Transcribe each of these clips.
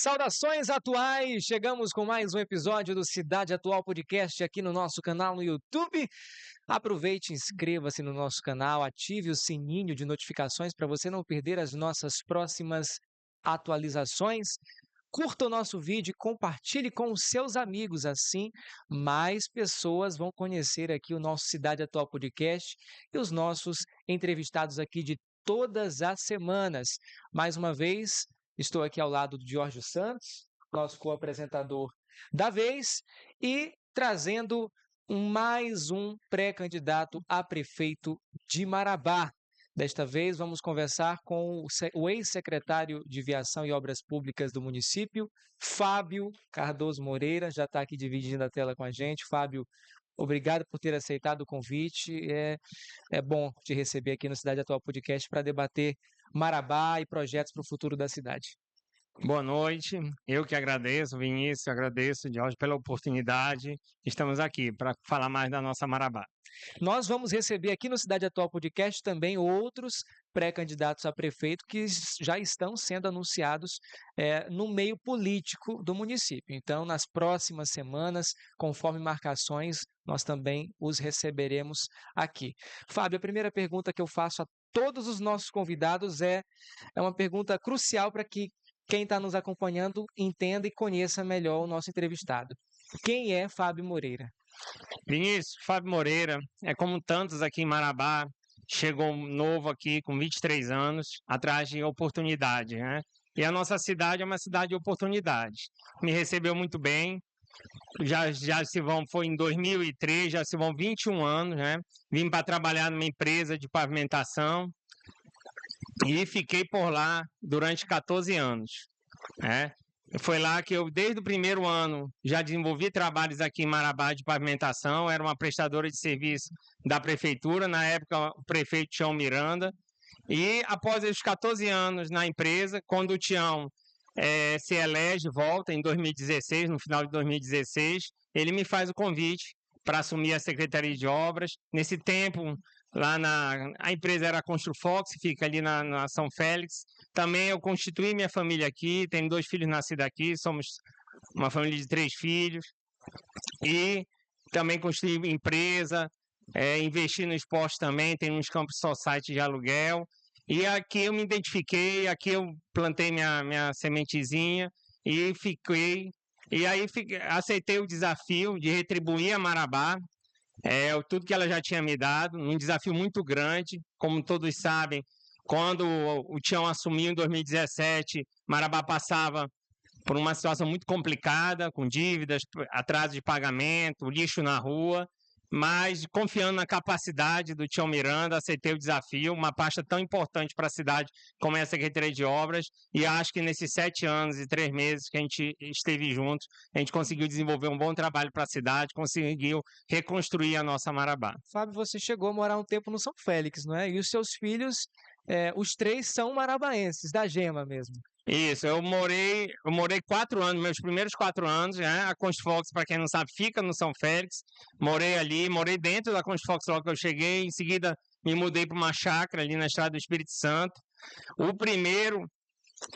Saudações atuais! Chegamos com mais um episódio do Cidade Atual Podcast aqui no nosso canal no YouTube. Aproveite, inscreva-se no nosso canal, ative o sininho de notificações para você não perder as nossas próximas atualizações. Curta o nosso vídeo e compartilhe com os seus amigos, assim mais pessoas vão conhecer aqui o nosso Cidade Atual Podcast e os nossos entrevistados aqui de todas as semanas. Mais uma vez, estou aqui ao lado do Jorge Santos, nosso co-apresentador da vez, e trazendo mais um pré-candidato a prefeito de Marabá. Desta vez vamos conversar com o ex-secretário de Viação e Obras Públicas do município, Fábio Cardoso Moreira, já está aqui dividindo a tela com a gente. Fábio, obrigado por ter aceitado o convite. É bom te receber aqui no Cidade Atual Podcast para debater Marabá e projetos para o futuro da cidade. Boa noite, eu que agradeço, Vinícius, agradeço, Jorge, pela oportunidade. Estamos aqui para falar mais da nossa Marabá. Nós vamos receber aqui no Cidade Atual Podcast também outros pré-candidatos a prefeito que já estão sendo anunciados no meio político do município. Então, nas próximas semanas, conforme marcações, nós também os receberemos aqui. Fábio, a primeira pergunta que eu faço a todos os nossos convidados é uma pergunta crucial para que quem está nos acompanhando entenda e conheça melhor o nosso entrevistado. Quem é Fábio Moreira? Vinícius, Fábio Moreira, é como tantos aqui em Marabá, chegou novo aqui com 23 anos, atrás de oportunidade, né? E a nossa cidade é uma cidade de oportunidade. Me recebeu muito bem, foi em 2003, já se vão 21 anos, né? Vim para trabalhar numa empresa de pavimentação e fiquei por lá durante 14 anos, né? Foi lá que eu, desde o primeiro ano, já desenvolvi trabalhos aqui em Marabá de pavimentação, era uma prestadora de serviço da prefeitura, na época o prefeito Tião Miranda, e após os 14 anos na empresa, quando o Tião se elege, volta em 2016, no final de 2016, ele me faz o convite para assumir a Secretaria de Obras. Nesse tempo, a empresa era a Construfox, fica ali na São Félix. Também eu constituí minha família aqui, tenho 2 filhos nascidos aqui, somos uma família de 3 filhos. E também construí empresa, investi no esporte também, tenho uns campos society de aluguel. E aqui eu me identifiquei, aqui eu plantei minha sementezinha e fiquei. E aí aceitei o desafio de retribuir a Marabá, tudo que ela já tinha me dado, um desafio muito grande. Como todos sabem, quando o Tião assumiu em 2017, Marabá passava por uma situação muito complicada, com dívidas, atraso de pagamento, lixo na rua, mas confiando na capacidade do Tião Miranda, aceitei o desafio, uma pasta tão importante para a cidade como é a Secretaria de Obras, e acho que nesses 7 anos e 3 meses que a gente esteve juntos, a gente conseguiu desenvolver um bom trabalho para a cidade, conseguiu reconstruir a nossa Marabá. Fábio, você chegou a morar um tempo no São Félix, não é? E os seus filhos, os 3 são marabaenses, da Gema mesmo. Isso, eu morei 4 anos, meus primeiros 4 anos, né? A Construfox, para quem não sabe, fica no São Félix. Morei ali, morei dentro da Construfox logo que eu cheguei. Em seguida, me mudei para uma chácara ali na Estrada do Espírito Santo. O primeiro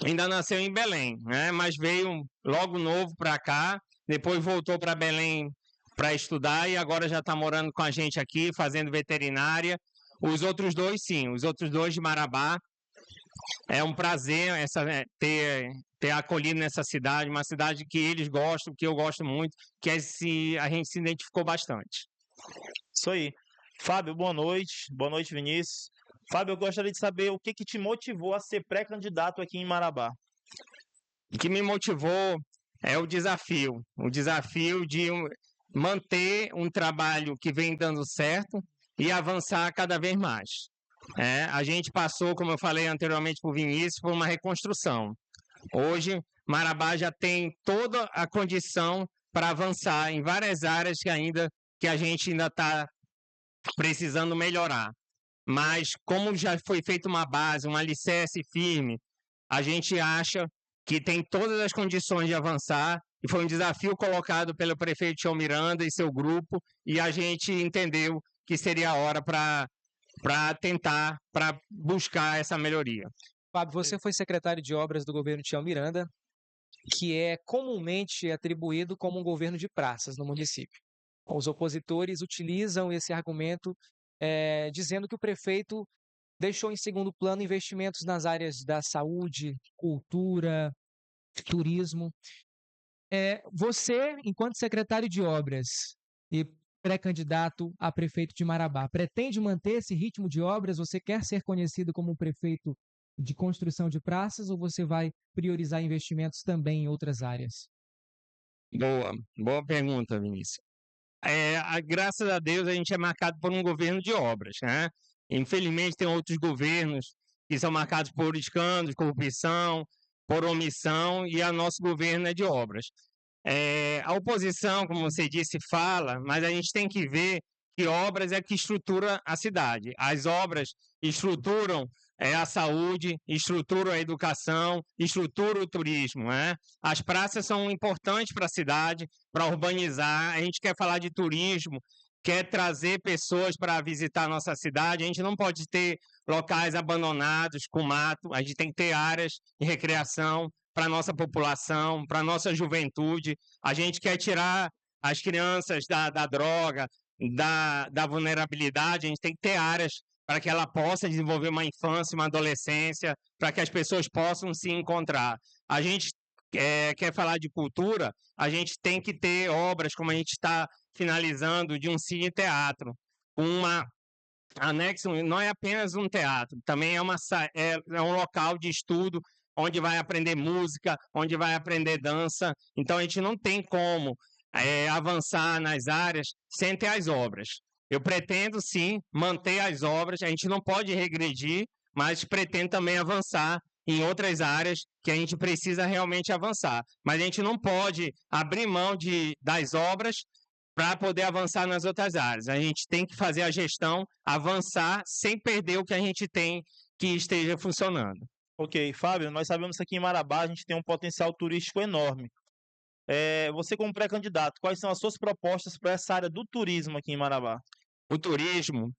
ainda nasceu em Belém, né? Mas veio logo novo para cá. Depois voltou para Belém para estudar e agora já está morando com a gente aqui, fazendo veterinária. Os outros 2, sim, os outros 2 de Marabá. É um prazer ter acolhido nessa cidade, uma cidade que eles gostam, que eu gosto muito, que a gente se identificou bastante. Isso aí. Fábio, boa noite. Boa noite, Vinícius. Fábio, eu gostaria de saber o que te motivou a ser pré-candidato aqui em Marabá. O que me motivou é o desafio de manter um trabalho que vem dando certo e avançar cada vez mais. A gente passou, como eu falei anteriormente para o Vinícius, por uma reconstrução. Hoje, Marabá já tem toda a condição para avançar em várias áreas que a gente ainda está precisando melhorar. Mas como já foi feita uma base, um alicerce firme, a gente acha que tem todas as condições de avançar, e foi um desafio colocado pelo prefeito Tião Miranda e seu grupo, e a gente entendeu que seria a hora para buscar essa melhoria. Fábio, você foi secretário de obras do governo Tião Miranda, que é comumente atribuído como um governo de praças no município. Os opositores utilizam esse argumento dizendo que o prefeito deixou em segundo plano investimentos nas áreas da saúde, cultura, turismo. Você, enquanto secretário de obras e pré-candidato a prefeito de Marabá, pretende manter esse ritmo de obras? Você quer ser conhecido como prefeito de construção de praças ou você vai priorizar investimentos também em outras áreas? Boa pergunta, Vinícius. Graças a Deus a gente é marcado por um governo de obras, né? Infelizmente tem outros governos que são marcados por escândalos, corrupção, por omissão, e o nosso governo é de obras. A oposição, como você disse, fala, mas a gente tem que ver que obras é que estrutura a cidade. As obras estruturam a saúde, estruturam a educação, estruturam o turismo, né? As praças são importantes para a cidade, para urbanizar. A gente quer falar de turismo, quer trazer pessoas para visitar a nossa cidade. A gente não pode ter locais abandonados com mato, a gente tem que ter áreas de recreação para a nossa população, para a nossa juventude. A gente quer tirar as crianças da droga, da vulnerabilidade. A gente tem que ter áreas para que ela possa desenvolver uma infância, uma adolescência, para que as pessoas possam se encontrar. A gente quer falar de cultura, a gente tem que ter obras, como a gente está finalizando, de um cine-teatro, uma anexo, não é apenas um teatro, também é um local de estudo, onde vai aprender música, onde vai aprender dança. Então, a gente não tem como avançar nas áreas sem ter as obras. Eu pretendo, sim, manter as obras, a gente não pode regredir, mas pretendo também avançar em outras áreas que a gente precisa realmente avançar. Mas a gente não pode abrir mão das obras para poder avançar nas outras áreas. A gente tem que fazer a gestão, avançar, sem perder o que a gente tem que esteja funcionando. Ok, Fábio, nós sabemos que aqui em Marabá a gente tem um potencial turístico enorme. Você como pré-candidato, quais são as suas propostas para essa área do turismo aqui em Marabá? O turismo,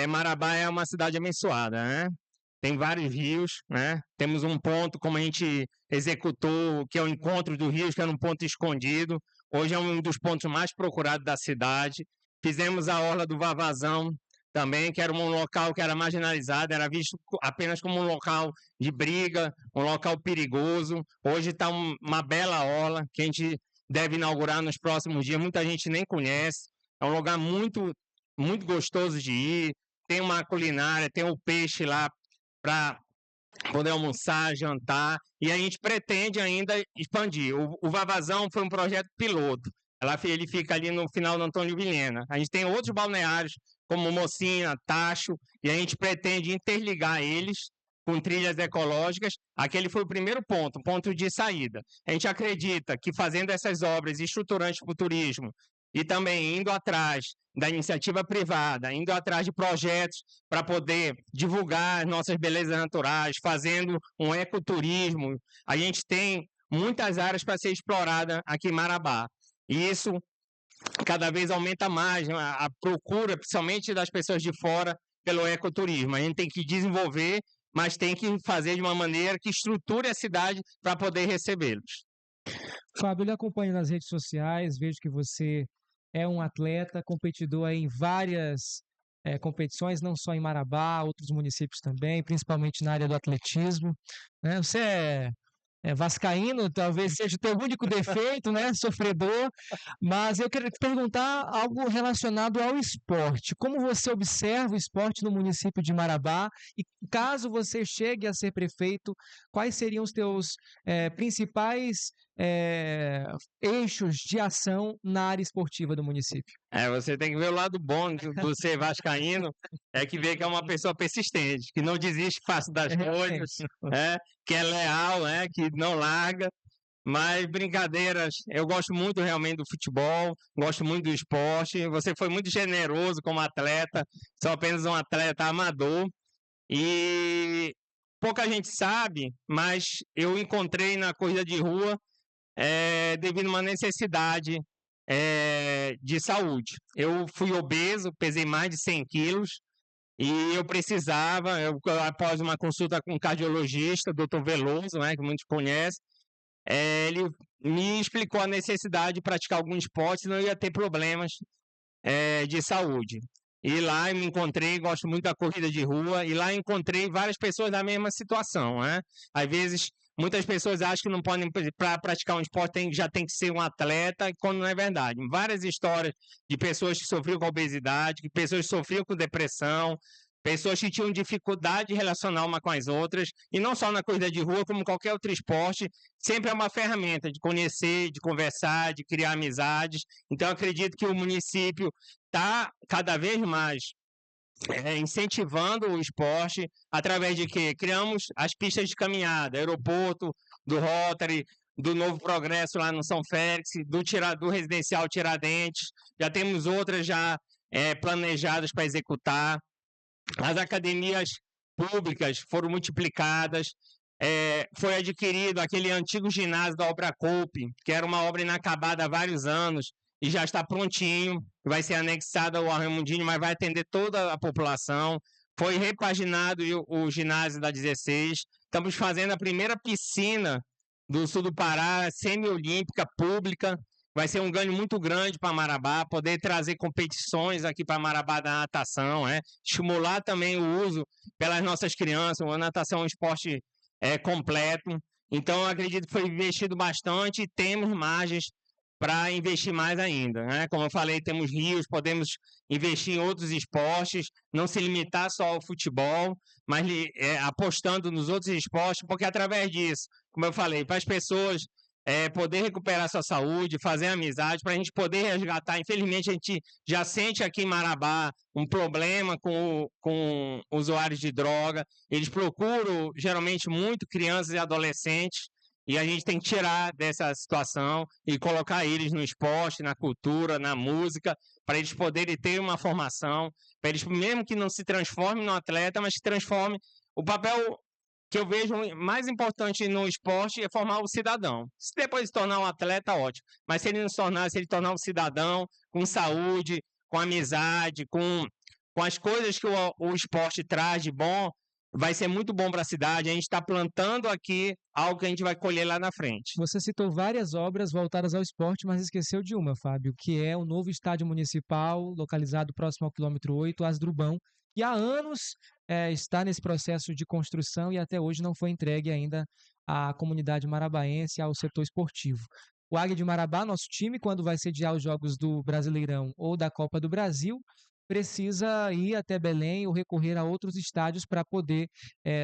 Marabá é uma cidade abençoada, né? Tem vários rios, né? Temos um ponto, como a gente executou, que é o Encontro dos Rios, que era um ponto escondido. Hoje é um dos pontos mais procurados da cidade. Fizemos a Orla do Vavazão também, que era um local que era marginalizado, era visto apenas como um local de briga, um local perigoso. Hoje está uma bela orla que a gente deve inaugurar nos próximos dias. Muita gente nem conhece. É um lugar muito, muito gostoso de ir. Tem uma culinária, tem o peixe lá para poder almoçar, jantar, e a gente pretende ainda expandir. O Vavazão foi um projeto piloto. Ele fica ali no final do Antônio Vilhena. A gente tem outros balneários, como Mocinha, Tacho, e a gente pretende interligar eles com trilhas ecológicas. Aquele foi o primeiro ponto, ponto de saída. A gente acredita que fazendo essas obras estruturantes para o turismo e também indo atrás da iniciativa privada, indo atrás de projetos para poder divulgar nossas belezas naturais, fazendo um ecoturismo. A gente tem muitas áreas para ser explorada aqui em Marabá. E isso cada vez aumenta mais a procura, principalmente das pessoas de fora, pelo ecoturismo. A gente tem que desenvolver, mas tem que fazer de uma maneira que estruture a cidade para poder recebê-los. Fábio, eu lhe acompanho nas redes sociais, vejo que você é um atleta, competidor em várias competições, não só em Marabá, outros municípios também, principalmente na área do atletismo, né? Você é vascaíno, talvez seja o teu único defeito, né? Sofredor, mas eu queria te perguntar algo relacionado ao esporte. Como você observa o esporte no município de Marabá e caso você chegue a ser prefeito, quais seriam os teus principais eixos de ação na área esportiva do município? Você tem que ver o lado bom do ser vascaíno, que vê que é uma pessoa persistente, que não desiste fácil das coisas, que é leal, que não larga. Mas brincadeiras, eu gosto muito realmente do futebol, gosto muito do esporte. Você foi muito generoso como atleta, sou apenas um atleta amador. E pouca gente sabe, mas eu encontrei na corrida de rua devido a uma necessidade de saúde. Eu fui obeso, pesei mais de 100 quilos e eu precisava, após uma consulta com um cardiologista, Dr. Veloso, que muitos conhecem, ele me explicou a necessidade de praticar algum esporte, senão eu ia ter problemas de saúde. E lá eu me encontrei, gosto muito da corrida de rua, e lá eu encontrei várias pessoas da mesma situação, né? Às vezes, muitas pessoas acham que não podem, para praticar um esporte, já tem que ser um atleta, quando não é verdade. Várias histórias de pessoas que sofriam com obesidade, que pessoas que sofriam com depressão, pessoas que tinham dificuldade de relacionar uma com as outras, e não só na corrida de rua, como qualquer outro esporte, sempre é uma ferramenta de conhecer, de conversar, de criar amizades. Então, eu acredito que o município está cada vez mais incentivando o esporte através de quê? Criamos as pistas de caminhada, aeroporto, do Rotary, do Novo Progresso lá no São Félix, do Residencial Tiradentes, já temos outras já planejadas para executar. As academias públicas foram multiplicadas, foi adquirido aquele antigo ginásio da Obra Coupe, que era uma obra inacabada há vários anos, e já está prontinho, vai ser anexado ao Raimundinho, mas vai atender toda a população. Foi repaginado o ginásio da 16, estamos fazendo a primeira piscina do sul do Pará, semi-olímpica, pública. Vai ser um ganho muito grande para Marabá, poder trazer competições aqui para Marabá da natação, estimular também o uso pelas nossas crianças. A natação é um esporte completo. Então, eu acredito que foi investido bastante e temos margens para investir mais ainda, né? Como eu falei, temos rios, podemos investir em outros esportes, não se limitar só ao futebol, mas apostando nos outros esportes, porque através disso, como eu falei, para as pessoas poder recuperar sua saúde, fazer amizade, para a gente poder resgatar. Infelizmente, a gente já sente aqui em Marabá um problema com usuários de droga. Eles procuram, geralmente, muito crianças e adolescentes, e a gente tem que tirar dessa situação e colocar eles no esporte, na cultura, na música, para eles poderem ter uma formação, para eles, mesmo que não se transformem no atleta, mas que transformem o papel que eu vejo mais importante no esporte é formar o cidadão. Se depois se tornar um atleta, ótimo. Mas se ele não se tornar, se ele tornar um cidadão com saúde, com amizade, com as coisas que o esporte traz de bom, vai ser muito bom para a cidade. A gente está plantando aqui algo que a gente vai colher lá na frente. Você citou várias obras voltadas ao esporte, mas esqueceu de uma, Fábio, que é o novo estádio municipal, localizado próximo ao quilômetro 8, Asdrubão, que há anos está nesse processo de construção e até hoje não foi entregue ainda à comunidade marabaense, ao setor esportivo. O Águia de Marabá, nosso time, quando vai sediar os jogos do Brasileirão ou da Copa do Brasil, precisa ir até Belém ou recorrer a outros estádios para poder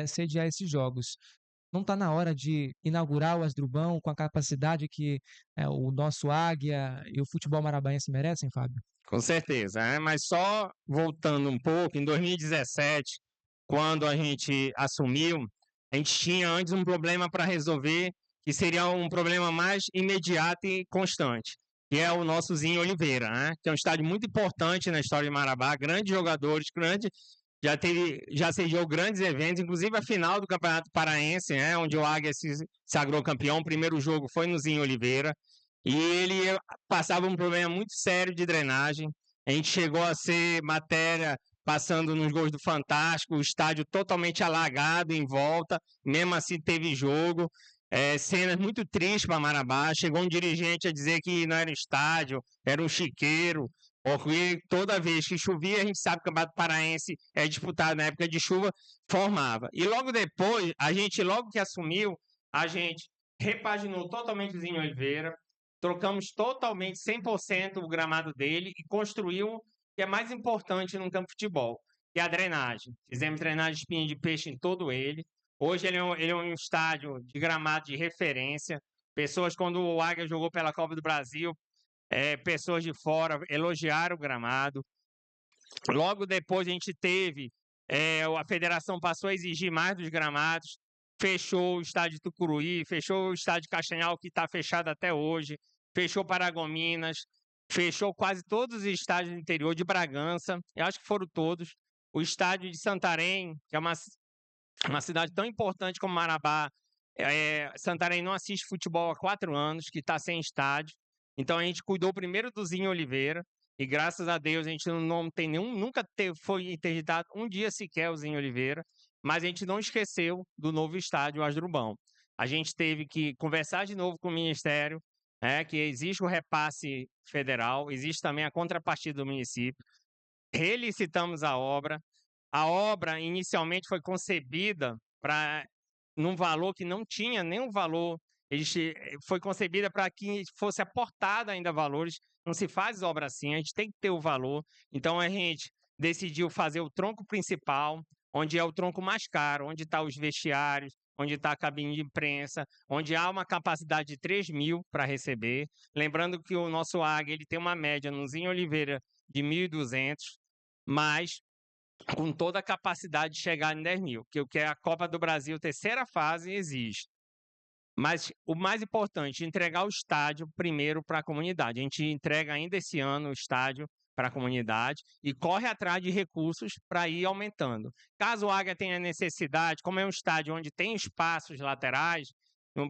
sediar esses jogos. Não está na hora de inaugurar o Asdrubão com a capacidade que o nosso Águia e o futebol marabaense merecem, Fábio? Com certeza, mas só voltando um pouco, em 2017, quando a gente assumiu, a gente tinha antes um problema para resolver, que seria um problema mais imediato e constante, que é o nosso Zinho Oliveira, que é um estádio muito importante na história de Marabá, grandes jogadores, já sediou grandes eventos, inclusive a final do Campeonato Paraense, onde o Águia se sagrou campeão. O primeiro jogo foi no Zinho Oliveira, e ele passava um problema muito sério de drenagem. A gente chegou a ser matéria passando nos gols do Fantástico, o estádio totalmente alagado em volta, mesmo assim teve jogo. Cenas muito tristes para Marabá. Chegou um dirigente a dizer que não era um estádio, era um chiqueiro, porque toda vez que chovia, a gente sabe que o Campeonato Paraense é disputado na época de chuva, formava. E logo depois, logo que assumiu, a gente repaginou totalmente o Zinho Oliveira, trocamos totalmente, 100% o gramado dele e construiu o que é mais importante num campo de futebol, que é a drenagem. Fizemos drenagem de espinha de peixe em todo ele. Hoje ele é um estádio de gramado de referência. Pessoas, quando o Águia jogou pela Copa do Brasil, pessoas de fora elogiaram o gramado. Logo depois a gente teve, a federação passou a exigir mais dos gramados, fechou o estádio Tucuruí, fechou o estádio Castanhal, que está fechado até hoje, fechou Paragominas, fechou quase todos os estádios do interior de Bragança, eu acho que foram todos. O estádio de Santarém, que é uma cidade tão importante como Marabá, Santarém não assiste futebol há 4 anos, que está sem estádio. Então a gente cuidou primeiro do Zinho Oliveira, e graças a Deus a gente não tem nunca foi interditado um dia sequer o Zinho Oliveira, mas a gente não esqueceu do novo estádio Asdrubão. a gente teve que conversar de novo com o Ministério, que existe o repasse federal, existe também a contrapartida do município. Relicitamos a obra. A obra inicialmente foi concebida num valor que não tinha nenhum valor. Foi concebida para que fosse aportada ainda valores. Não se faz obra assim, a gente tem que ter o valor. Então a gente decidiu fazer o tronco principal, onde é o tronco mais caro, onde estão os vestiários, onde está a cabine de imprensa, onde há uma capacidade de 3.000 para receber. Lembrando que o nosso Águia ele tem uma média no Zinho Oliveira de 1.200, mas com toda a capacidade de chegar em 10.000, que o que é a Copa do Brasil, terceira fase, exige. Mas o mais importante, entregar o estádio primeiro para a comunidade. A gente entrega ainda esse ano o estádio para a comunidade e corre atrás de recursos para ir aumentando. Caso o Águia tenha necessidade, como é um estádio onde tem espaços laterais,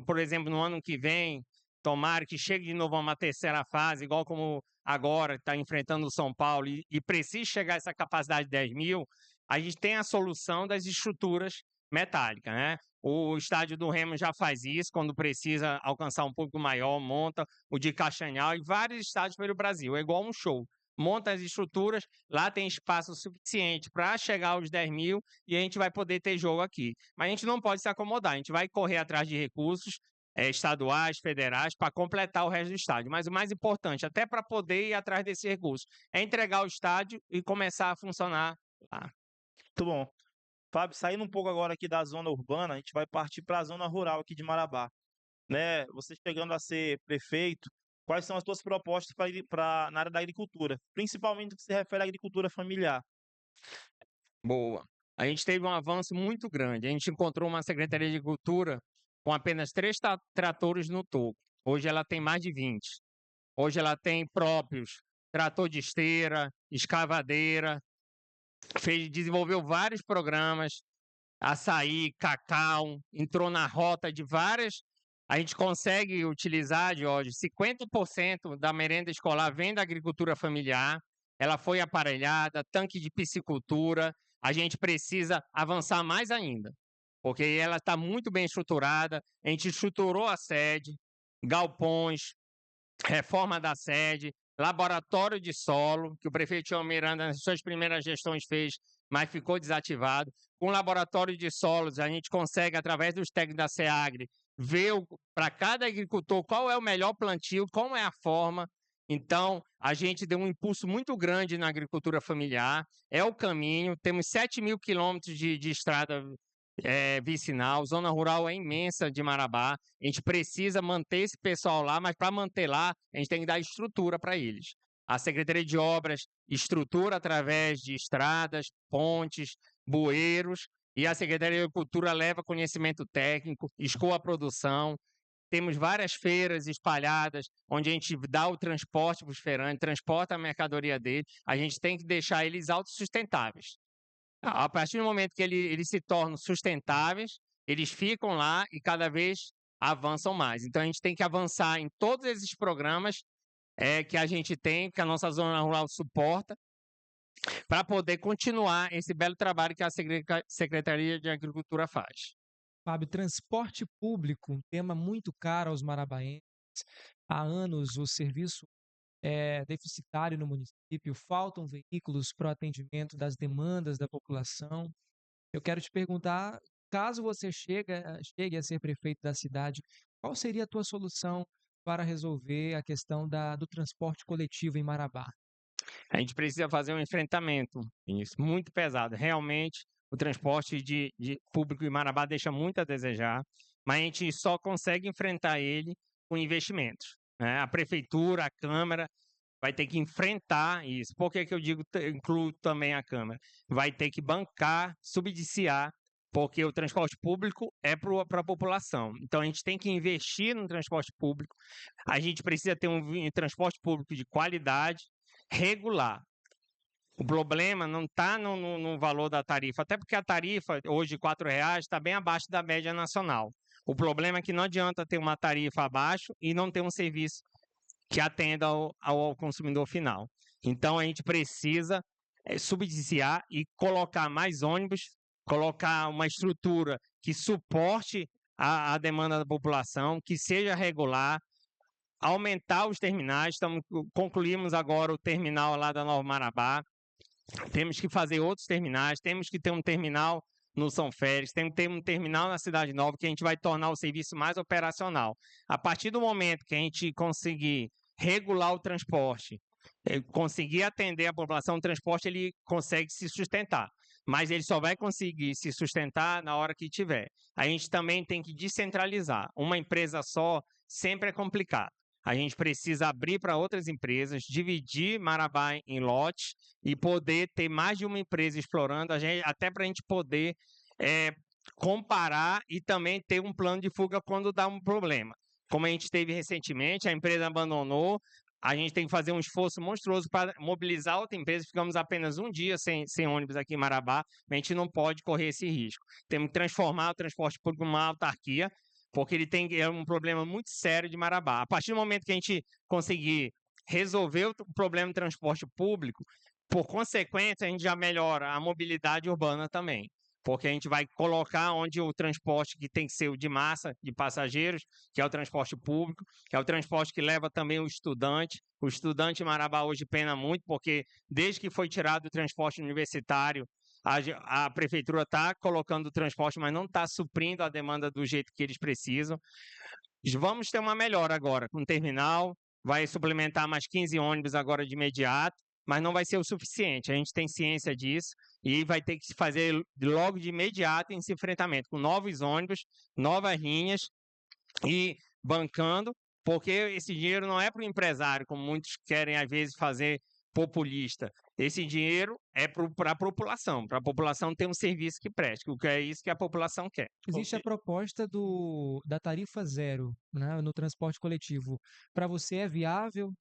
por exemplo, no ano que vem, tomara que chegue de novo a uma terceira fase, igual como agora está enfrentando o São Paulo, e precisa chegar a essa capacidade de 10.000, a gente tem a solução das estruturas metálicas, né? O estádio do Remo já faz isso, quando precisa alcançar um público maior, monta o de Castanhal e vários estádios pelo Brasil. É igual um show. Monta as estruturas, lá tem espaço suficiente para chegar aos 10.000 e a gente vai poder ter jogo aqui. Mas a gente não pode se acomodar, a gente vai correr atrás de recursos estaduais, federais, para completar o resto do estádio. Mas o mais importante, até para poder ir atrás desse recurso, é entregar o estádio e começar a funcionar lá. Muito bom. Fábio, saindo um pouco agora aqui da zona urbana, a gente vai partir para a zona rural aqui de Marabá. Né? Você chegando a ser prefeito, quais são as suas propostas na área da agricultura, principalmente no que se refere à agricultura familiar? Boa. A gente teve um avanço muito grande. A gente encontrou uma Secretaria de Agricultura com apenas 3 tratores no topo. Hoje ela tem mais de 20. Hoje ela tem próprios trator de esteira, escavadeira, desenvolveu vários programas, açaí, cacau, entrou na rota de várias. A gente consegue utilizar, Jorge, 50% da merenda escolar vem da agricultura familiar, ela foi aparelhada, tanque de piscicultura, a gente precisa avançar mais ainda, porque ela está muito bem estruturada, a gente estruturou a sede, galpões, reforma da sede, laboratório de solo, que o prefeito João Miranda, nas suas primeiras gestões, fez, mas ficou desativado. Com o laboratório de solos, a gente consegue, através dos técnicos da SEAGRE, ver para cada agricultor qual é o melhor plantio, como é a forma. Então, a gente deu um impulso muito grande na agricultura familiar, é o caminho, temos 7.000 quilômetros de estrada vicinal, zona rural é imensa de Marabá, a gente precisa manter esse pessoal lá, mas para manter lá, a gente tem que dar estrutura para eles. A Secretaria de Obras estrutura através de estradas, pontes, bueiros, e a Secretaria de Agricultura leva conhecimento técnico, escoa a produção. Temos várias feiras espalhadas, onde a gente dá o transporte para os feirantes, transporta a mercadoria deles, a gente tem que deixar eles autossustentáveis. A partir do momento que eles se tornam sustentáveis, eles ficam lá e cada vez avançam mais. Então, a gente tem que avançar em todos esses programas que a gente tem, que a nossa zona rural suporta, para poder continuar esse belo trabalho que a Secretaria de Agricultura faz. Fábio, transporte público, um tema muito caro aos marabaenses. Há anos o serviço é deficitário no município, faltam veículos para o atendimento das demandas da população. Eu quero te perguntar, caso você chegue a ser prefeito da cidade, qual seria a tua solução para resolver a questão do transporte coletivo em Marabá? A gente precisa fazer um enfrentamento isso muito pesado. Realmente, o transporte de público em Marabá deixa muito a desejar, mas a gente só consegue enfrentar ele com investimentos. Né? A prefeitura, a Câmara, vai ter que enfrentar isso. Por que eu digo, incluo também a Câmara? Vai ter que bancar, subsidiar, porque o transporte público é para a população. Então, a gente tem que investir no transporte público. A gente precisa ter um transporte público de qualidade, regular. O problema não está no valor da tarifa, até porque a tarifa, hoje, de R$4, está bem abaixo da média nacional. O problema é que não adianta ter uma tarifa abaixo e não ter um serviço que atenda ao consumidor final. Então, a gente precisa subsidiar e colocar mais ônibus, colocar uma estrutura que suporte a demanda da população, que seja regular, aumentar os terminais. Concluímos agora o terminal lá da Nova Marabá. Temos que fazer outros terminais, temos que ter um terminal no São Félix, temos que ter um terminal na Cidade Nova, que a gente vai tornar o serviço mais operacional. A partir do momento que a gente conseguir regular o transporte, conseguir atender a população, o transporte ele consegue se sustentar. Mas ele só vai conseguir se sustentar na hora que tiver. A gente também tem que descentralizar. Uma empresa só sempre é complicado. A gente precisa abrir para outras empresas, dividir Marabá em lotes e poder ter mais de uma empresa explorando, até para a gente poder comparar e também ter um plano de fuga quando dá um problema. Como a gente teve recentemente, a empresa abandonou, a gente tem que fazer um esforço monstruoso para mobilizar outra empresa. Ficamos apenas um dia sem ônibus aqui em Marabá, a gente não pode correr esse risco. Temos que transformar o transporte público numa autarquia, porque é um problema muito sério de Marabá. A partir do momento que a gente conseguir resolver o problema do transporte público, por consequência, a gente já melhora a mobilidade urbana também, porque a gente vai colocar onde o transporte que tem que ser o de massa, de passageiros, que é o transporte público, que é o transporte que leva também o estudante. O estudante em Marabá hoje pena muito, porque desde que foi tirado o transporte universitário, a prefeitura está colocando o transporte, mas não está suprindo a demanda do jeito que eles precisam. Vamos ter uma melhora agora com o terminal, vai suplementar mais 15 ônibus agora de imediato, mas não vai ser o suficiente. A gente tem ciência disso e vai ter que fazer logo de imediato esse enfrentamento com novos ônibus, novas linhas e bancando, porque esse dinheiro não é para o empresário, como muitos querem às vezes fazer populista. Esse dinheiro é para a população ter um serviço que preste, que é isso que a população quer. Existe a proposta da tarifa zero, né, no transporte coletivo. Para você é viável?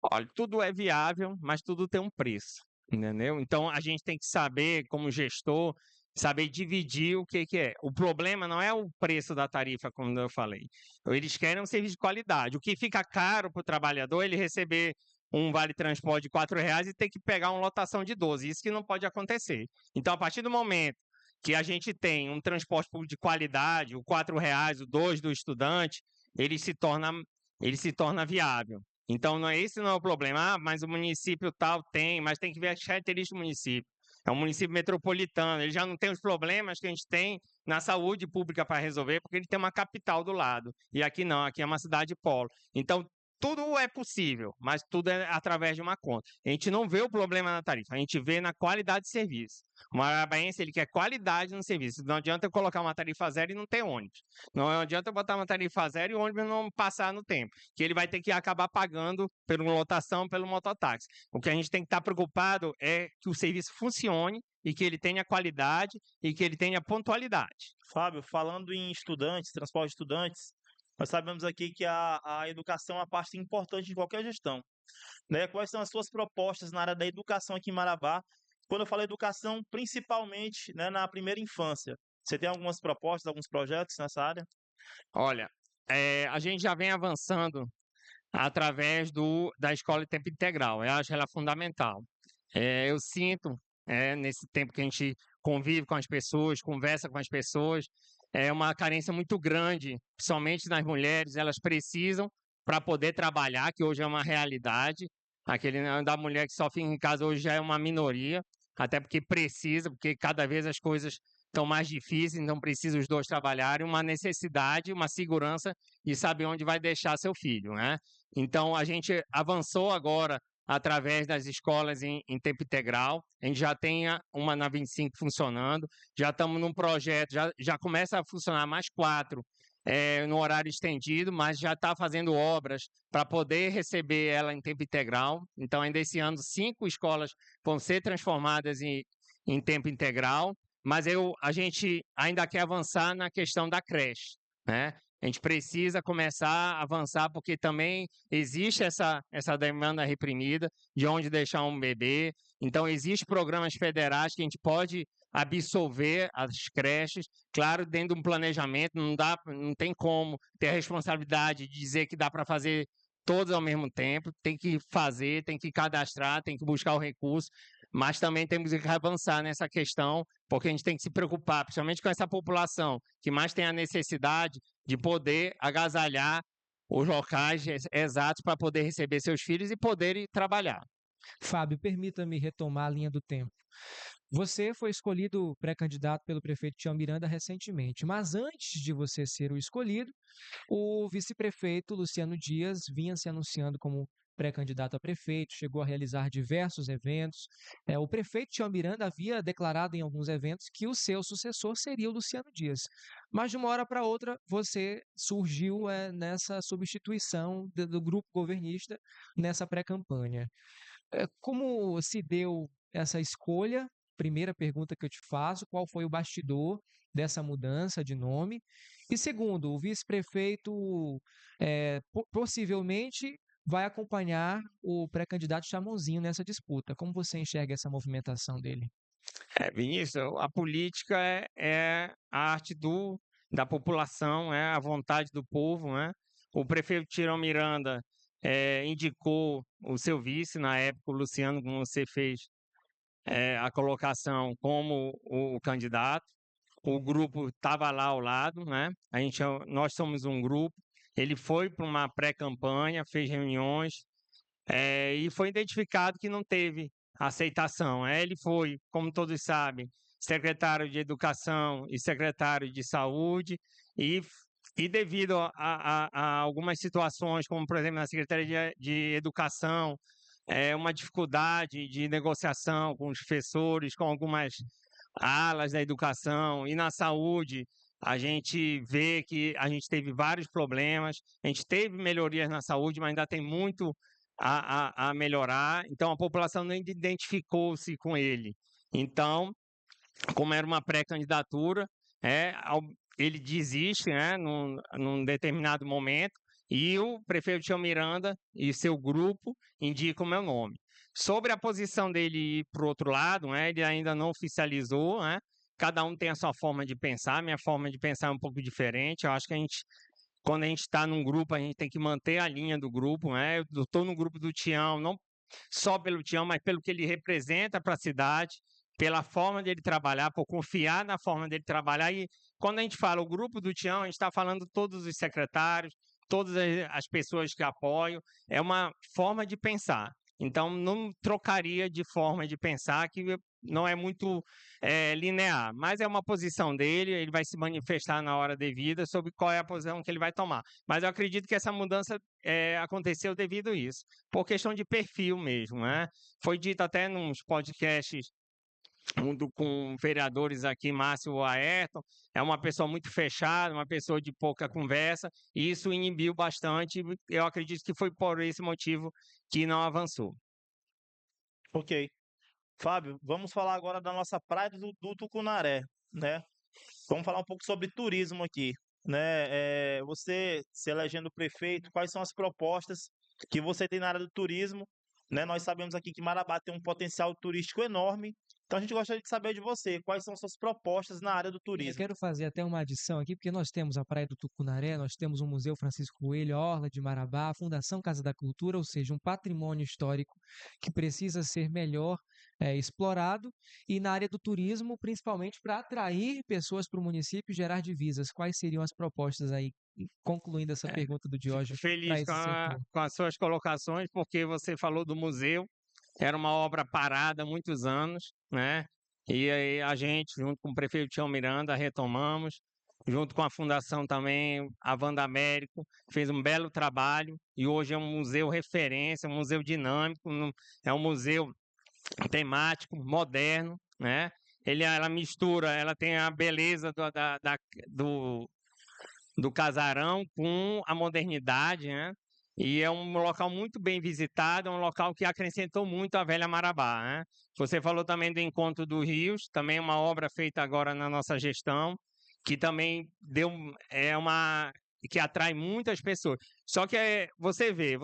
Olha, tudo é viável, mas tudo tem um preço, entendeu? Então a gente tem que saber, como gestor, saber dividir o que é. O problema não é o preço da tarifa, como eu falei. Eles querem um serviço de qualidade. O que fica caro para o trabalhador é ele receber um vale-transporte de R$ 4 e ter que pegar uma lotação de 12. Isso que não pode acontecer. Então, a partir do momento que a gente tem um transporte público de qualidade, o R$ 4, o 2 do estudante, ele se torna viável. Então, esse não é o problema. Mas o município tal tem, mas tem que ver as características do município. É um município metropolitano, ele já não tem os problemas que a gente tem na saúde pública para resolver, porque ele tem uma capital do lado. E aqui não, aqui é uma cidade polo. Então, tudo é possível, mas tudo é através de uma conta. A gente não vê o problema na tarifa, a gente vê na qualidade de serviço. O marabaense, ele quer qualidade no serviço. Não adianta eu colocar uma tarifa zero e não ter ônibus. Não adianta eu botar uma tarifa zero e o ônibus não passar no tempo, que ele vai ter que acabar pagando pela lotação, pelo mototáxi. O que a gente tem que estar preocupado é que o serviço funcione e que ele tenha qualidade e que ele tenha pontualidade. Fábio, falando em estudantes, transporte de estudantes, nós sabemos aqui que a educação é uma parte importante de qualquer gestão, né? Quais são as suas propostas na área da educação aqui em Marabá? Quando eu falo educação, principalmente, né, na primeira infância. Você tem algumas propostas, alguns projetos nessa área? Olha, a gente já vem avançando através da escola de tempo integral. Eu acho ela fundamental. Eu sinto, nesse tempo que a gente convive com as pessoas, conversa com as pessoas, é uma carência muito grande, principalmente nas mulheres. Elas precisam para poder trabalhar, que hoje é uma realidade. Aquele da mulher que só fica em casa hoje já é uma minoria, até porque precisa, porque cada vez as coisas estão mais difíceis, então precisa os dois trabalharem, uma necessidade, uma segurança de saber onde vai deixar seu filho, né? Então, a gente avançou agora através das escolas em tempo integral. A gente já tem uma na 25 funcionando, já estamos num projeto, já começa a funcionar mais 4 no horário estendido, mas já está fazendo obras para poder receber ela em tempo integral. Então, ainda esse ano, 5 escolas vão ser transformadas em tempo integral, mas a gente ainda quer avançar na questão da creche, né? A gente precisa começar a avançar, porque também existe essa demanda reprimida de onde deixar um bebê. Então, existem programas federais que a gente pode absolver as creches, claro, dentro de um planejamento. Não tem como ter a responsabilidade de dizer que dá para fazer todos ao mesmo tempo. Tem que fazer, tem que cadastrar, tem que buscar o recurso. mas também temos que avançar nessa questão, porque a gente tem que se preocupar, principalmente com essa população que mais tem a necessidade de poder agasalhar os locais exatos para poder receber seus filhos e poderem trabalhar. Fábio, permita-me retomar a linha do tempo. Você foi escolhido pré-candidato pelo prefeito Tião Miranda recentemente, mas antes de você ser o escolhido, o vice-prefeito Luciano Dias vinha se anunciando como pré-candidato a prefeito, chegou a realizar diversos eventos. O prefeito Tião Miranda havia declarado em alguns eventos que o seu sucessor seria o Luciano Dias. Mas de uma hora para outra, você surgiu nessa substituição do grupo governista nessa pré-campanha. Como se deu essa escolha? Primeira pergunta que eu te faço, qual foi o bastidor dessa mudança de nome? E segundo, o vice-prefeito possivelmente vai acompanhar o pré-candidato Chamonzinho nessa disputa. Como você enxerga essa movimentação dele? Vinícius, a política é a arte da população, é a vontade do povo, né? O prefeito Tião Miranda indicou o seu vice, na época, o Luciano, como você fez a colocação como o candidato. O grupo estava lá ao lado, né? Nós somos um grupo. Ele foi para uma pré-campanha, fez reuniões e foi identificado que não teve aceitação. Ele foi, como todos sabem, secretário de Educação e secretário de Saúde e devido a algumas situações, como por exemplo na Secretaria de Educação, uma dificuldade de negociação com os professores, com algumas alas da educação e na saúde, a gente vê que a gente teve vários problemas, a gente teve melhorias na saúde, mas ainda tem muito a melhorar, então a população não identificou-se com ele. Então, como era uma pré-candidatura, ele desiste, né, num determinado momento, e o prefeito Tião Miranda e seu grupo indicam o meu nome. Sobre a posição dele ir para o outro lado, ele ainda não oficializou, né? Cada um tem a sua forma de pensar, minha forma de pensar é um pouco diferente. Eu acho que quando a gente está num grupo, a gente tem que manter a linha do grupo, né? Eu estou no grupo do Tião, não só pelo Tião, mas pelo que ele representa para a cidade, pela forma dele trabalhar, por confiar na forma dele trabalhar. E quando a gente fala o grupo do Tião, a gente está falando todos os secretários, todas as pessoas que apoiam, é uma forma de pensar. Então, não trocaria de forma de pensar, que não é muito linear, mas é uma posição dele, ele vai se manifestar na hora devida sobre qual é a posição que ele vai tomar. Mas eu acredito que essa mudança aconteceu devido a isso, por questão de perfil mesmo, né? Foi dito até nos podcasts com vereadores aqui, Márcio ou Ayrton, é uma pessoa muito fechada, uma pessoa de pouca conversa, e isso inibiu bastante. Eu acredito que foi por esse motivo que não avançou. Ok. Fábio, vamos falar agora da nossa praia do Tucunaré, né? Vamos falar um pouco sobre turismo aqui, né? Você se elegendo prefeito, quais são as propostas que você tem na área do turismo, né? Nós sabemos aqui que Marabá tem um potencial turístico enorme, então a gente gostaria de saber de você, quais são suas propostas na área do Eu turismo. quero fazer até uma adição aqui, porque nós temos a Praia do Tucunaré, nós temos o Museu Francisco Coelho, a Orla de Marabá, a Fundação Casa da Cultura, ou seja, um patrimônio histórico que precisa ser melhor explorado, e na área do turismo, principalmente para atrair pessoas para o município e gerar divisas. Quais seriam as propostas aí, concluindo essa pergunta do Fico Diógenes, para feliz esse setor? com as suas colocações, porque você falou do museu, era uma obra parada há muitos anos, né? E aí a gente, junto com o prefeito Tião Miranda, retomamos, junto com a fundação também, a Wanda Américo, fez um belo trabalho e hoje é um museu referência, um museu dinâmico, é um museu temático, moderno, né? Ela mistura, ela tem a beleza do casarão com a modernidade, né? E é um local muito bem visitado, é um local que acrescentou muito à Velha Marabá, né? Você falou também do Encontro dos Rios, também uma obra feita agora na nossa gestão, que também que atrai muitas pessoas. Só que você vê,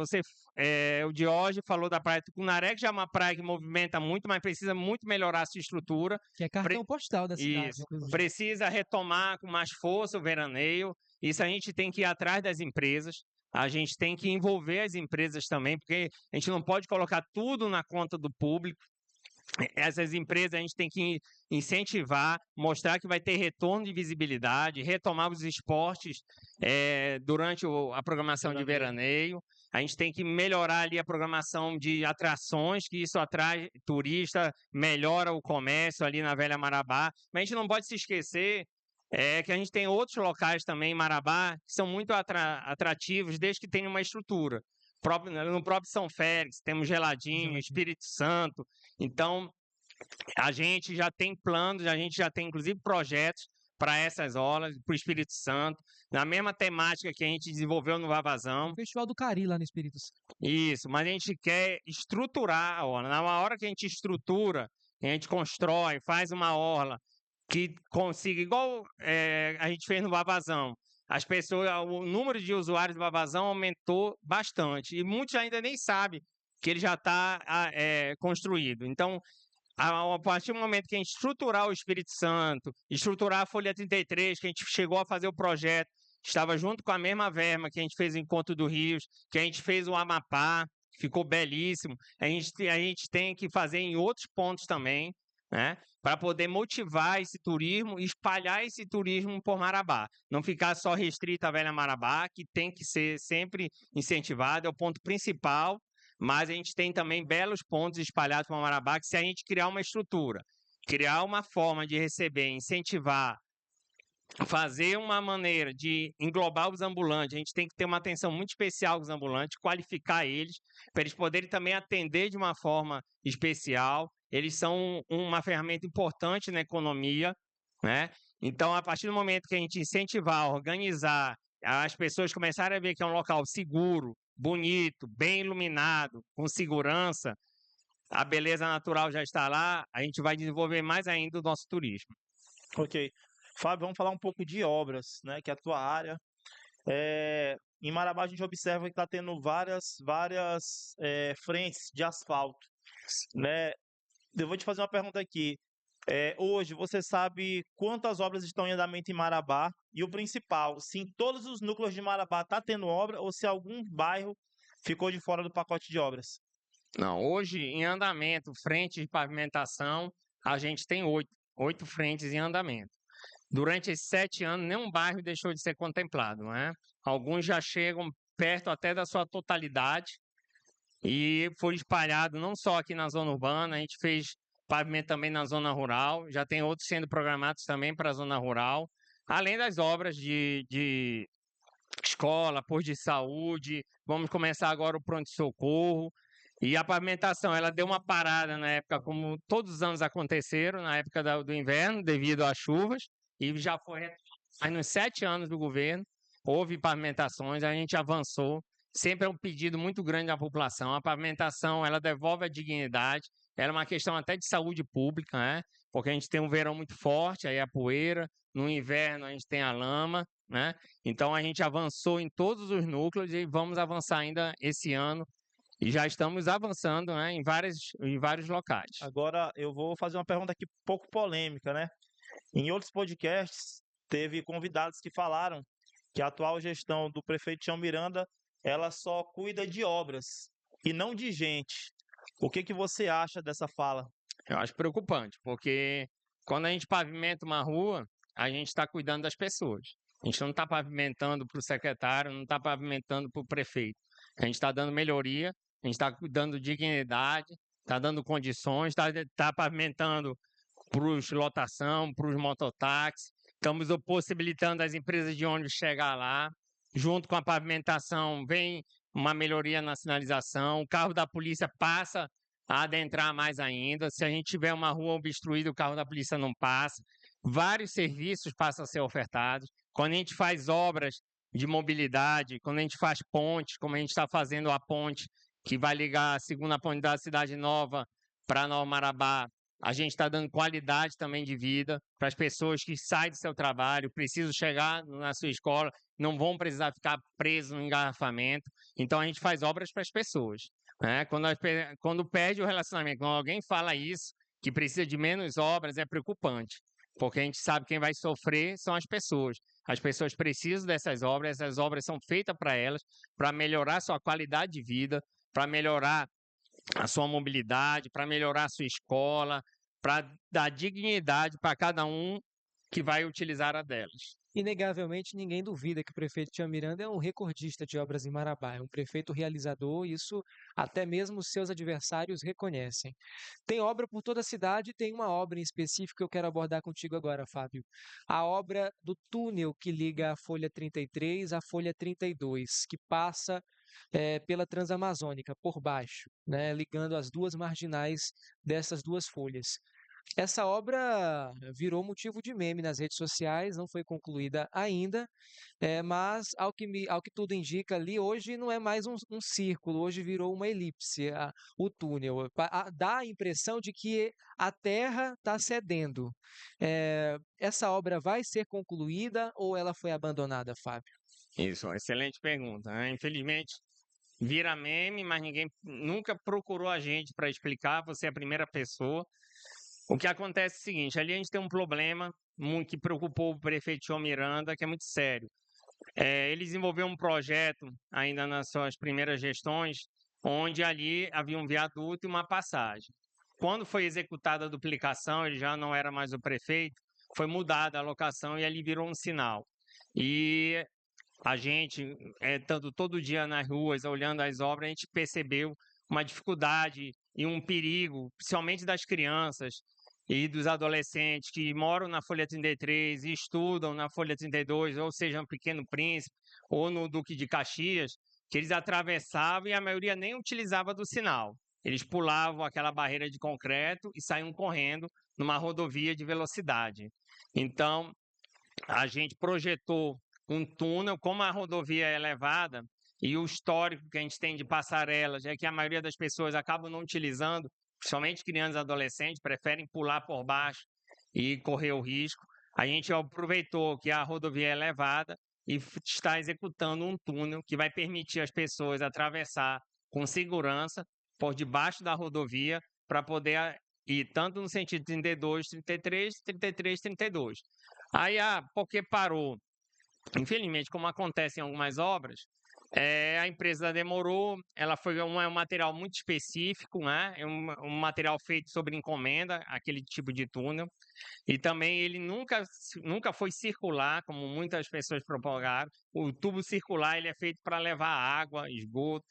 o Diógenes falou da Praia do Tucunaré, que já é uma praia que movimenta muito, mas precisa muito melhorar a sua estrutura. Que é cartão postal da cidade, Isso, inclusive. precisa retomar com mais força o veraneio. Isso a gente tem que ir atrás das empresas, a gente tem que envolver as empresas também, porque a gente não pode colocar tudo na conta do público. essas empresas a gente tem que incentivar, mostrar que vai ter retorno de visibilidade, retomar os esportes durante a programação de veraneio. A gente tem que melhorar ali a programação de atrações, que isso atrai turista, melhora o comércio ali na Velha Marabá. Mas a gente não pode se esquecer que a gente tem outros locais também em Marabá que são muito atrativos, desde que tenham uma estrutura. No próprio São Félix, temos Geladinho, Espírito Santo. Então, a gente já tem planos, a gente já tem, inclusive, projetos para essas orlas, para o Espírito Santo, na mesma temática que a gente desenvolveu no Vavazão. O Festival do Cari lá no Espírito Santo. Isso, mas a gente quer estruturar a orla. Na hora que a gente estrutura, a gente constrói, faz uma orla que consiga, igual a gente fez no Vavazão. As pessoas, o número de usuários do Vavazão aumentou bastante e muitos ainda nem sabem que ele já está construído. Então, a partir do momento que a gente estruturar o Espírito Santo, estruturar a Folha 33, que a gente chegou a fazer o projeto, estava junto com a mesma verba que a gente fez o Encontro do Rios, que a gente fez o Amapá, ficou belíssimo. A gente tem que fazer em outros pontos também, né? Para poder motivar esse turismo e espalhar esse turismo por Marabá. Não ficar só restrito à Velha Marabá, que tem que ser sempre incentivado, é o ponto principal, mas a gente tem também belos pontos espalhados por Marabá, que se a gente criar uma estrutura, criar uma forma de receber, incentivar, fazer uma maneira de englobar os ambulantes, a gente tem que ter uma atenção muito especial com os ambulantes, qualificar eles, para eles poderem também atender de uma forma especial. Eles são uma ferramenta importante na economia, né? Então, a partir do momento que a gente incentivar, organizar, as pessoas começarem a ver que é um local seguro, bonito, bem iluminado, com segurança, a beleza natural já está lá, a gente vai desenvolver mais ainda o nosso turismo. Ok. Fábio, vamos falar um pouco de obras, né? Que é a tua área. Em Marabá a gente observa que está tendo várias frentes de asfalto, né? Eu vou te fazer uma pergunta aqui. Hoje, você sabe quantas obras estão em andamento em Marabá? E o principal, se em todos os núcleos de Marabá está tendo obra ou se algum bairro ficou de fora do pacote de obras? Não, hoje em andamento, frente de pavimentação, a gente tem 8 frentes em andamento. Durante esses 7 anos, nenhum bairro deixou de ser contemplado, né? Alguns já chegam perto até da sua totalidade e foi espalhado não só aqui na zona urbana, a gente fez pavimento também na zona rural, já tem outros sendo programados também para a zona rural, além das obras de escola, posto de saúde, vamos começar agora o pronto-socorro. E a pavimentação, ela deu uma parada na época, como todos os anos aconteceram, na época do inverno, devido às chuvas, e já foi. Mas nos 7 anos do governo, houve pavimentações, a gente avançou. Sempre é um pedido muito grande da população. A pavimentação, ela devolve a dignidade, ela é uma questão até de saúde pública, né? Porque a gente tem um verão muito forte, aí a poeira, no inverno a gente tem a lama, né? Então a gente avançou em todos os núcleos e vamos avançar ainda esse ano. E já estamos avançando, né, em vários locais. Agora eu vou fazer uma pergunta aqui um pouco polêmica, né? Em outros podcasts, teve convidados que falaram que a atual gestão do prefeito Tião Miranda, ela só cuida de obras e não de gente. O que você acha dessa fala? Eu acho preocupante, porque quando a gente pavimenta uma rua, a gente está cuidando das pessoas. A gente não está pavimentando para o secretário, não está pavimentando para o prefeito. A gente está dando melhoria, a gente está dando dignidade, está dando condições, está pavimentando para os lotação, para os mototáxis, estamos possibilitando as empresas de ônibus chegar lá. Junto com a pavimentação, vem uma melhoria na sinalização, o carro da polícia passa a adentrar mais ainda. Se a gente tiver uma rua obstruída, o carro da polícia não passa. Vários serviços passam a ser ofertados. Quando a gente faz obras de mobilidade, quando a gente faz pontes, como a gente está fazendo a ponte que vai ligar a segunda ponte da Cidade Nova para Nova Marabá, a gente está dando qualidade também de vida para as pessoas que saem do seu trabalho, precisam chegar na sua escola, não vão precisar ficar presos no engarrafamento. Então, a gente faz obras para as pessoas, né? Quando perde o relacionamento, quando alguém fala isso, que precisa de menos obras, é preocupante, porque a gente sabe quem vai sofrer são as pessoas. As pessoas precisam dessas obras, essas obras são feitas para elas, para melhorar sua qualidade de vida, para melhorar a sua mobilidade, para melhorar a sua escola, para dar dignidade para cada um que vai utilizar a delas. Inegavelmente, ninguém duvida que o prefeito Tião Miranda é um recordista de obras em Marabá, é um prefeito realizador, isso até mesmo seus adversários reconhecem. Tem obra por toda a cidade, tem uma obra em específico que eu quero abordar contigo agora, Fábio. A obra do túnel que liga a Folha 33 à Folha 32, que passa pela Transamazônica, por baixo, né, ligando as duas marginais dessas duas folhas. Essa obra virou motivo de meme nas redes sociais, não foi concluída ainda, mas ao que tudo indica ali, hoje não é mais um círculo, hoje virou uma elipse, o túnel. Dá a impressão de que a terra está cedendo. Essa obra vai ser concluída ou ela foi abandonada, Fábio? Isso, uma excelente pergunta, né? Infelizmente, vira meme, mas ninguém nunca procurou a gente para explicar, você é a primeira pessoa. O que acontece é o seguinte, ali a gente tem um problema que preocupou o prefeito Tião Miranda, que é muito sério. Ele desenvolveu um projeto, ainda nas suas primeiras gestões, onde ali havia um viaduto e uma passagem. Quando foi executada a duplicação, ele já não era mais o prefeito, foi mudada a locação e ali virou um sinal. E a gente, estando todo dia nas ruas, olhando as obras, a gente percebeu uma dificuldade e um perigo, principalmente das crianças e dos adolescentes que moram na Folha 33 e estudam na Folha 32, ou seja, no Pequeno Príncipe ou no Duque de Caxias, que eles atravessavam e a maioria nem utilizava do sinal. Eles pulavam aquela barreira de concreto e saíam correndo numa rodovia de velocidade. Então, a gente projetou um túnel, como a rodovia é elevada e o histórico que a gente tem de passarelas é que a maioria das pessoas acabam não utilizando, principalmente crianças e adolescentes, preferem pular por baixo e correr o risco. A gente aproveitou que a rodovia é elevada e está executando um túnel que vai permitir às pessoas atravessar com segurança por debaixo da rodovia para poder ir tanto no sentido 32, 33, 33, 32. Aí, porque parou? Infelizmente, como acontece em algumas obras, a empresa demorou, ela foi um material muito específico, né? Um material feito sobre encomenda, aquele tipo de túnel, e também ele nunca foi circular, como muitas pessoas propagaram. O tubo circular ele é feito para levar água, esgoto,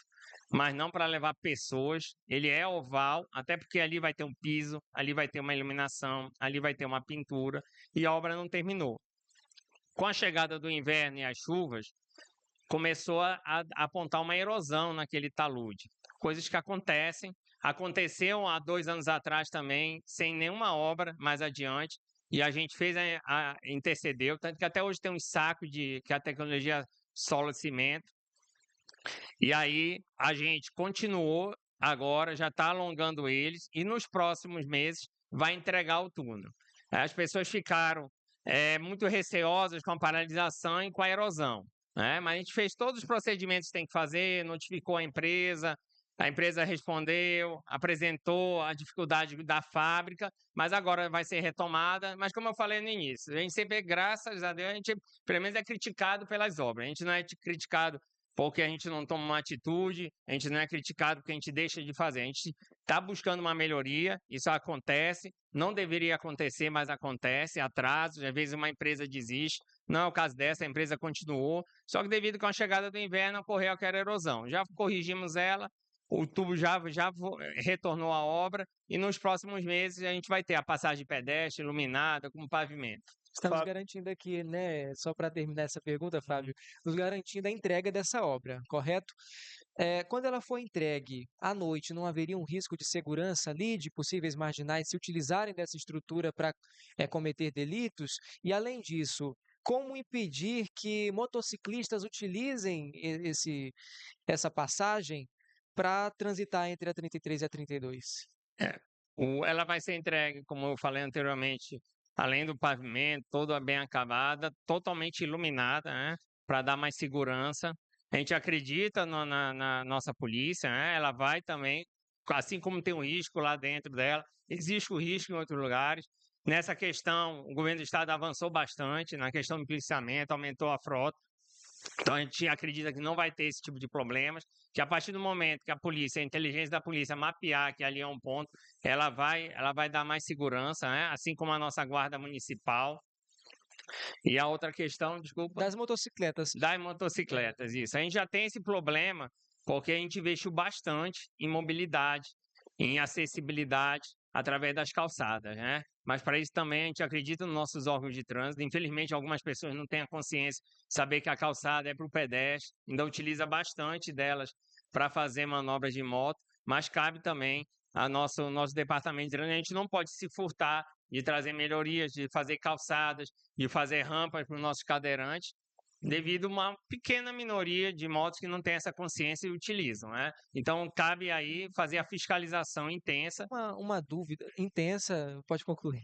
mas não para levar pessoas. Ele é oval, até porque ali vai ter um piso, ali vai ter uma iluminação, ali vai ter uma pintura, e a obra não terminou. Com a chegada do inverno e as chuvas, começou a apontar uma erosão naquele talude. Coisas que acontecem. Aconteceu há 2 anos atrás também, sem nenhuma obra mais adiante, e a gente fez, intercedeu, tanto que até hoje tem um saco que a tecnologia solo-cimento. E aí a gente continuou, agora já está alongando eles, e nos próximos meses vai entregar o túnel. As pessoas ficaram muito receosas com a paralisação e com a erosão, né? Mas a gente fez todos os procedimentos que tem que fazer, notificou a empresa respondeu, apresentou a dificuldade da fábrica, mas agora vai ser retomada. Mas como eu falei no início, a gente sempre, graças a Deus, a gente pelo menos é criticado pelas obras, a gente não é criticado porque a gente não toma uma atitude, a gente não é criticado porque a gente deixa de fazer. A gente está buscando uma melhoria, isso acontece, não deveria acontecer, mas acontece, atrasos, às vezes uma empresa desiste, não é o caso dessa, a empresa continuou, só que devido com a chegada do inverno ocorreu aquela erosão. Já corrigimos ela, o tubo já retornou à obra e nos próximos meses a gente vai ter a passagem pedestre iluminada com pavimento. Estamos garantindo aqui, né, só para terminar essa pergunta, Fábio, nos garantindo a entrega dessa obra, correto? Quando ela for entregue à noite, não haveria um risco de segurança ali, de possíveis marginais se utilizarem dessa estrutura para cometer delitos? E, além disso, como impedir que motociclistas utilizem essa passagem para transitar entre a 33 e a 32? Ela vai ser entregue, como eu falei anteriormente, além do pavimento, toda bem acabada, totalmente iluminada, né, para dar mais segurança. A gente acredita na nossa polícia, né, ela vai também, assim como tem um risco lá dentro dela, existe o risco em outros lugares. Nessa questão, o governo do estado avançou bastante na questão do policiamento, aumentou a frota. Então a gente acredita que não vai ter esse tipo de problemas, que a partir do momento que a inteligência da polícia mapear que ali é um ponto, ela vai dar mais segurança, né? Assim como a nossa guarda municipal. E a outra questão, desculpa, Das motocicletas. das motocicletas, isso. A gente já tem esse problema porque a gente investiu bastante em mobilidade, em acessibilidade através das calçadas, né? Mas para isso também a gente acredita nos nossos órgãos de trânsito. Infelizmente, algumas pessoas não têm a consciência de saber que a calçada é para o pedestre, ainda utiliza bastante delas para fazer manobras de moto, mas cabe também ao nosso departamento de trânsito. A gente não pode se furtar de trazer melhorias, de fazer calçadas, de fazer rampas para os nossos cadeirantes, devido a uma pequena minoria de motos que não tem essa consciência e utilizam, né? Então, cabe aí fazer a fiscalização intensa. Uma dúvida intensa, pode concluir.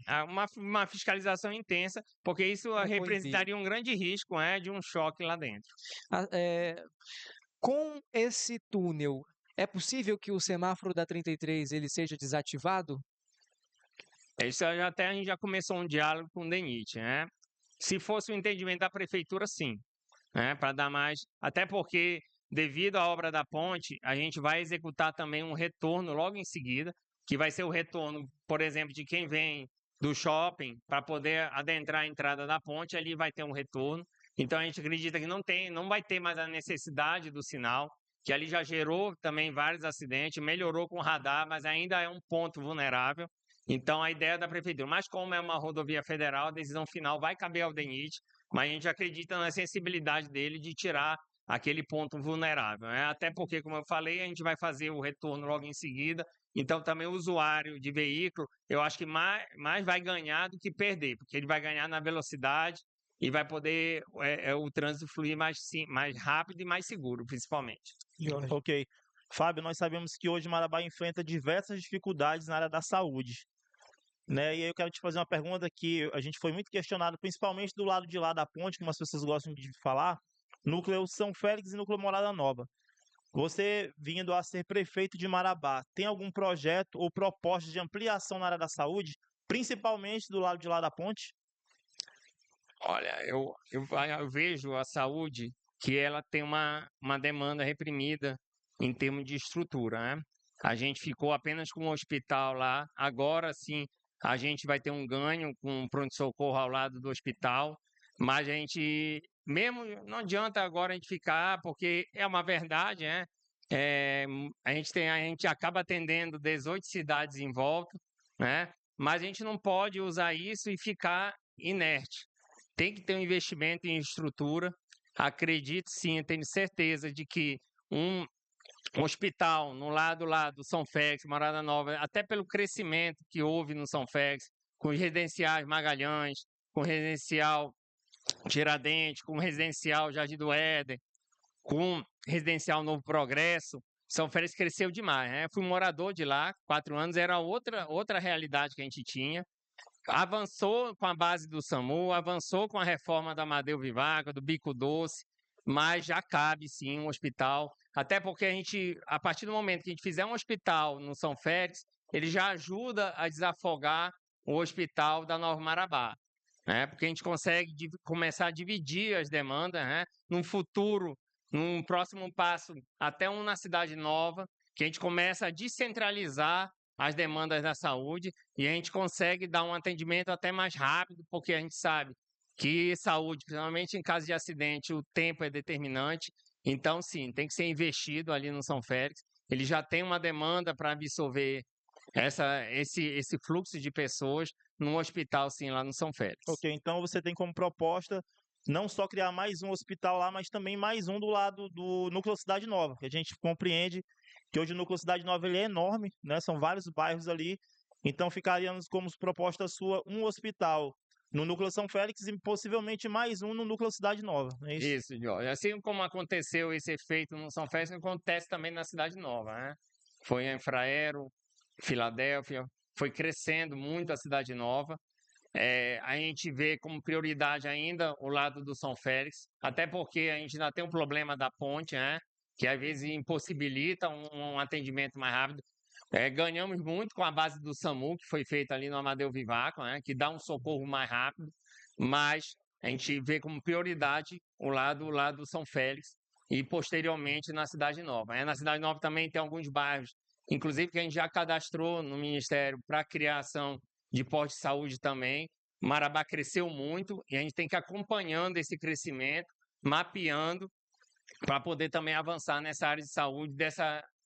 Uma fiscalização intensa, porque isso Pra representaria um grande risco, né, de um choque lá dentro. Com esse túnel, é possível que o semáforo da 33 ele seja desativado? Isso até a gente já começou um diálogo com o DENIT, né? Se fosse o entendimento da prefeitura, sim, né? Para dar mais. Até porque, devido à obra da ponte, a gente vai executar também um retorno logo em seguida, que vai ser o retorno, por exemplo, de quem vem do shopping para poder adentrar a entrada da ponte, ali vai ter um retorno. Então a gente acredita que não vai ter mais a necessidade do sinal, que ali já gerou também vários acidentes, melhorou com o radar, mas ainda é um ponto vulnerável. Então a ideia da prefeitura, mas como é uma rodovia federal, a decisão final vai caber ao DENIT, mas a gente acredita na sensibilidade dele de tirar aquele ponto vulnerável, né? Até porque, como eu falei, a gente vai fazer o retorno logo em seguida, então também o usuário de veículo, eu acho que mais vai ganhar do que perder, porque ele vai ganhar na velocidade e vai poder o trânsito fluir mais rápido e mais seguro, principalmente. Ok. Fábio, nós sabemos que hoje Marabá enfrenta diversas dificuldades na área da saúde, né? E aí eu quero te fazer uma pergunta que a gente foi muito questionado, principalmente do lado de lá da ponte, como as pessoas gostam de falar, núcleo São Félix e núcleo Morada Nova. Você, vindo a ser prefeito de Marabá, tem algum projeto ou proposta de ampliação na área da saúde, principalmente do lado de lá da ponte? Olha, eu vejo a saúde que ela tem uma demanda reprimida em termos de estrutura, né? A gente ficou apenas com um hospital lá, agora sim a gente vai ter um ganho com um pronto-socorro ao lado do hospital, mas a gente, mesmo, não adianta agora a gente ficar, porque é uma verdade, né? A gente acaba atendendo 18 cidades em volta, né? Mas a gente não pode usar isso e ficar inerte. Tem que ter um investimento em estrutura. Acredito sim, tenho certeza de que um hospital no lado lá do São Félix, Morada Nova, até pelo crescimento que houve no São Félix, com os residenciais Magalhães, com o residencial Tiradentes, com o residencial Jardim do Éden, com o residencial Novo Progresso, São Félix cresceu demais, né? Fui morador de lá, 4 anos, era outra realidade que a gente tinha. Avançou com a base do SAMU, avançou com a reforma da Amadeu Vivaco, do Bico Doce, mas já cabe sim um hospital, até porque a partir do momento que a gente fizer um hospital no São Félix, ele já ajuda a desafogar o hospital da Nova Marabá, né? Porque a gente consegue começar a dividir as demandas, né? Num futuro, num próximo passo, até um na Cidade Nova, que a gente começa a descentralizar as demandas da saúde e a gente consegue dar um atendimento até mais rápido, porque a gente sabe que saúde, principalmente em caso de acidente, o tempo é determinante. Então, sim, tem que ser investido ali no São Félix. Ele já tem uma demanda para absorver esse fluxo de pessoas num hospital, sim, lá no São Félix. Ok, então você tem como proposta não só criar mais um hospital lá, mas também mais um do lado do Núcleo Cidade Nova, que a gente compreende que hoje o Núcleo Cidade Nova ele é enorme, né? São vários bairros ali, então ficaríamos como proposta sua um hospital no Núcleo São Félix e possivelmente mais um no Núcleo Cidade Nova, não é isso? Isso, Jorge. Assim como aconteceu esse efeito no São Félix, acontece também na Cidade Nova, né? Foi em Infraero, Filadélfia, foi crescendo muito a Cidade Nova. A gente vê como prioridade ainda o lado do São Félix, até porque a gente ainda tem um problema da ponte, né? Que às vezes impossibilita um atendimento mais rápido. Ganhamos muito com a base do SAMU, que foi feita ali no Amadeu Vivaco, né? Que dá um socorro mais rápido, mas a gente vê como prioridade o lado São Félix e posteriormente na Cidade Nova. Na Cidade Nova também tem alguns bairros, inclusive que a gente já cadastrou no Ministério para a criação de postos de saúde também. Marabá cresceu muito e a gente tem que ir acompanhando esse crescimento, mapeando, para poder também avançar nessa área de saúde,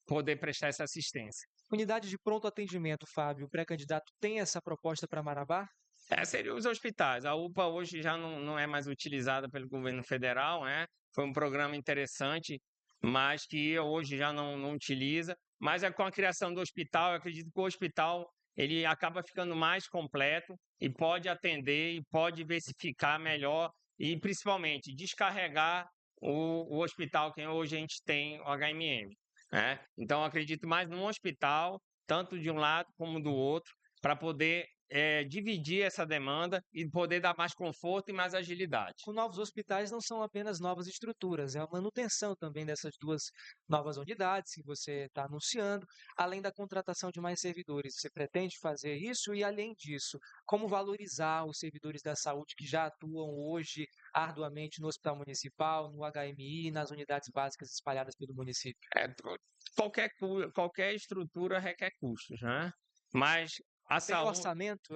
poder prestar essa assistência. Unidade de pronto atendimento, Fábio, o pré-candidato tem essa proposta para Marabá? Seriam os hospitais. A UPA hoje já não é mais utilizada pelo governo federal, né? Foi um programa interessante, mas que hoje já não utiliza. Mas com a criação do hospital, eu acredito que o hospital ele acaba ficando mais completo e pode atender e pode diversificar melhor e, principalmente, descarregar o hospital que hoje a gente tem, o HMM. Né? Então, eu acredito mais num hospital, tanto de um lado como do outro, para poder dividir essa demanda e poder dar mais conforto e mais agilidade. Com novos hospitais não são apenas novas estruturas, é a manutenção também dessas duas novas unidades que você está anunciando, além da contratação de mais servidores. Você pretende fazer isso? E, além disso, como valorizar os servidores da saúde que já atuam hoje arduamente no Hospital Municipal, no HMI e nas unidades básicas espalhadas pelo município? Qualquer estrutura requer custos, né? Mas a Tem saúde, orçamento?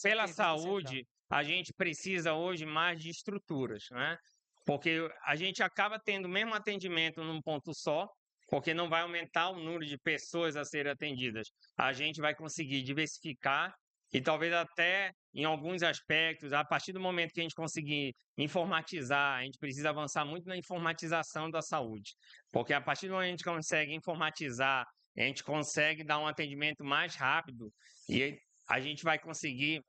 pela saúde, a gente precisa hoje mais de estruturas, né? Porque a gente acaba tendo o mesmo atendimento num ponto só, porque não vai aumentar o número de pessoas a serem atendidas. A gente vai conseguir diversificar e talvez até em alguns aspectos, a partir do momento que a gente conseguir informatizar, a gente precisa avançar muito na informatização da saúde. Porque a partir do momento que a gente consegue informatizar, a gente consegue dar um atendimento mais rápido e a gente vai conseguir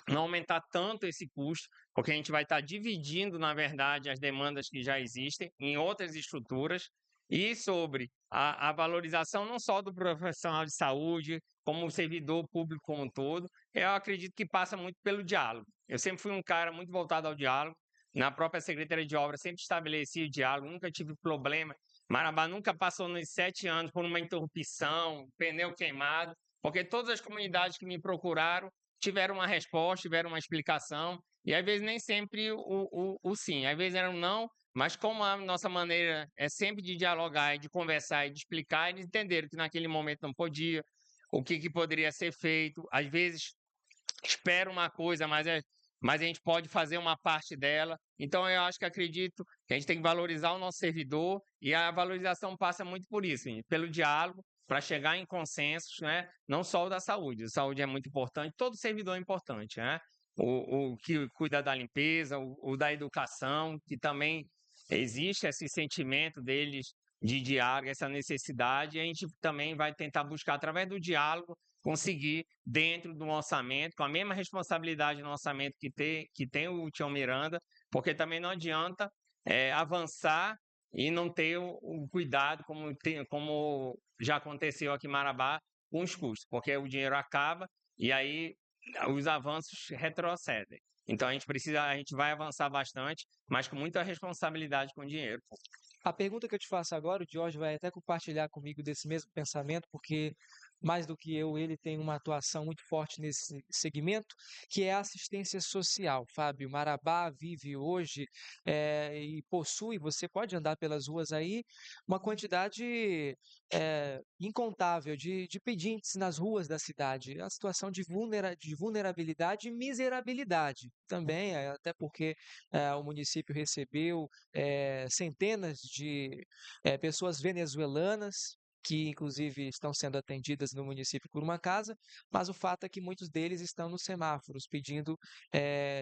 não aumentar tanto esse custo, porque a gente vai estar dividindo, na verdade, as demandas que já existem em outras estruturas e sobre a valorização não só do profissional de saúde, como o servidor público como um todo, eu acredito que passa muito pelo diálogo. Eu sempre fui um cara muito voltado ao diálogo, na própria Secretaria de Obras sempre estabeleci o diálogo, nunca tive problema. Marabá nunca passou nos 7 anos por uma interrupção, pneu queimado, porque todas as comunidades que me procuraram tiveram uma resposta, tiveram uma explicação, e às vezes nem sempre o sim, às vezes era um não, mas como a nossa maneira é sempre de dialogar, de conversar e de explicar, eles entenderam que naquele momento não podia, o que poderia ser feito, às vezes espera uma coisa, mas a gente pode fazer uma parte dela. Então, eu acredito que a gente tem que valorizar o nosso servidor e a valorização passa muito por isso, pelo diálogo, para chegar em consensos, né? Não só o da saúde. A saúde é muito importante, todo servidor é importante, né? O que cuida da limpeza, o da educação, que também existe esse sentimento deles de diálogo, essa necessidade, e a gente também vai tentar buscar, através do diálogo, conseguir, dentro do orçamento, com a mesma responsabilidade no orçamento que tem o Tião Miranda, porque também não adianta avançar e não ter o cuidado, como já aconteceu aqui em Marabá, com os custos, porque o dinheiro acaba e aí os avanços retrocedem. Então a gente vai avançar bastante, mas com muita responsabilidade com o dinheiro. A pergunta que eu te faço agora, o Jorge vai até compartilhar comigo desse mesmo pensamento, porque mais do que eu, ele tem uma atuação muito forte nesse segmento, que é a assistência social. Fábio, Marabá vive hoje e possui, você pode andar pelas ruas aí, uma quantidade incontável de pedintes nas ruas da cidade. A situação de vulnerabilidade e miserabilidade também, até porque o município recebeu centenas de pessoas venezuelanas, que inclusive estão sendo atendidas no município por uma casa, mas o fato é que muitos deles estão nos semáforos pedindo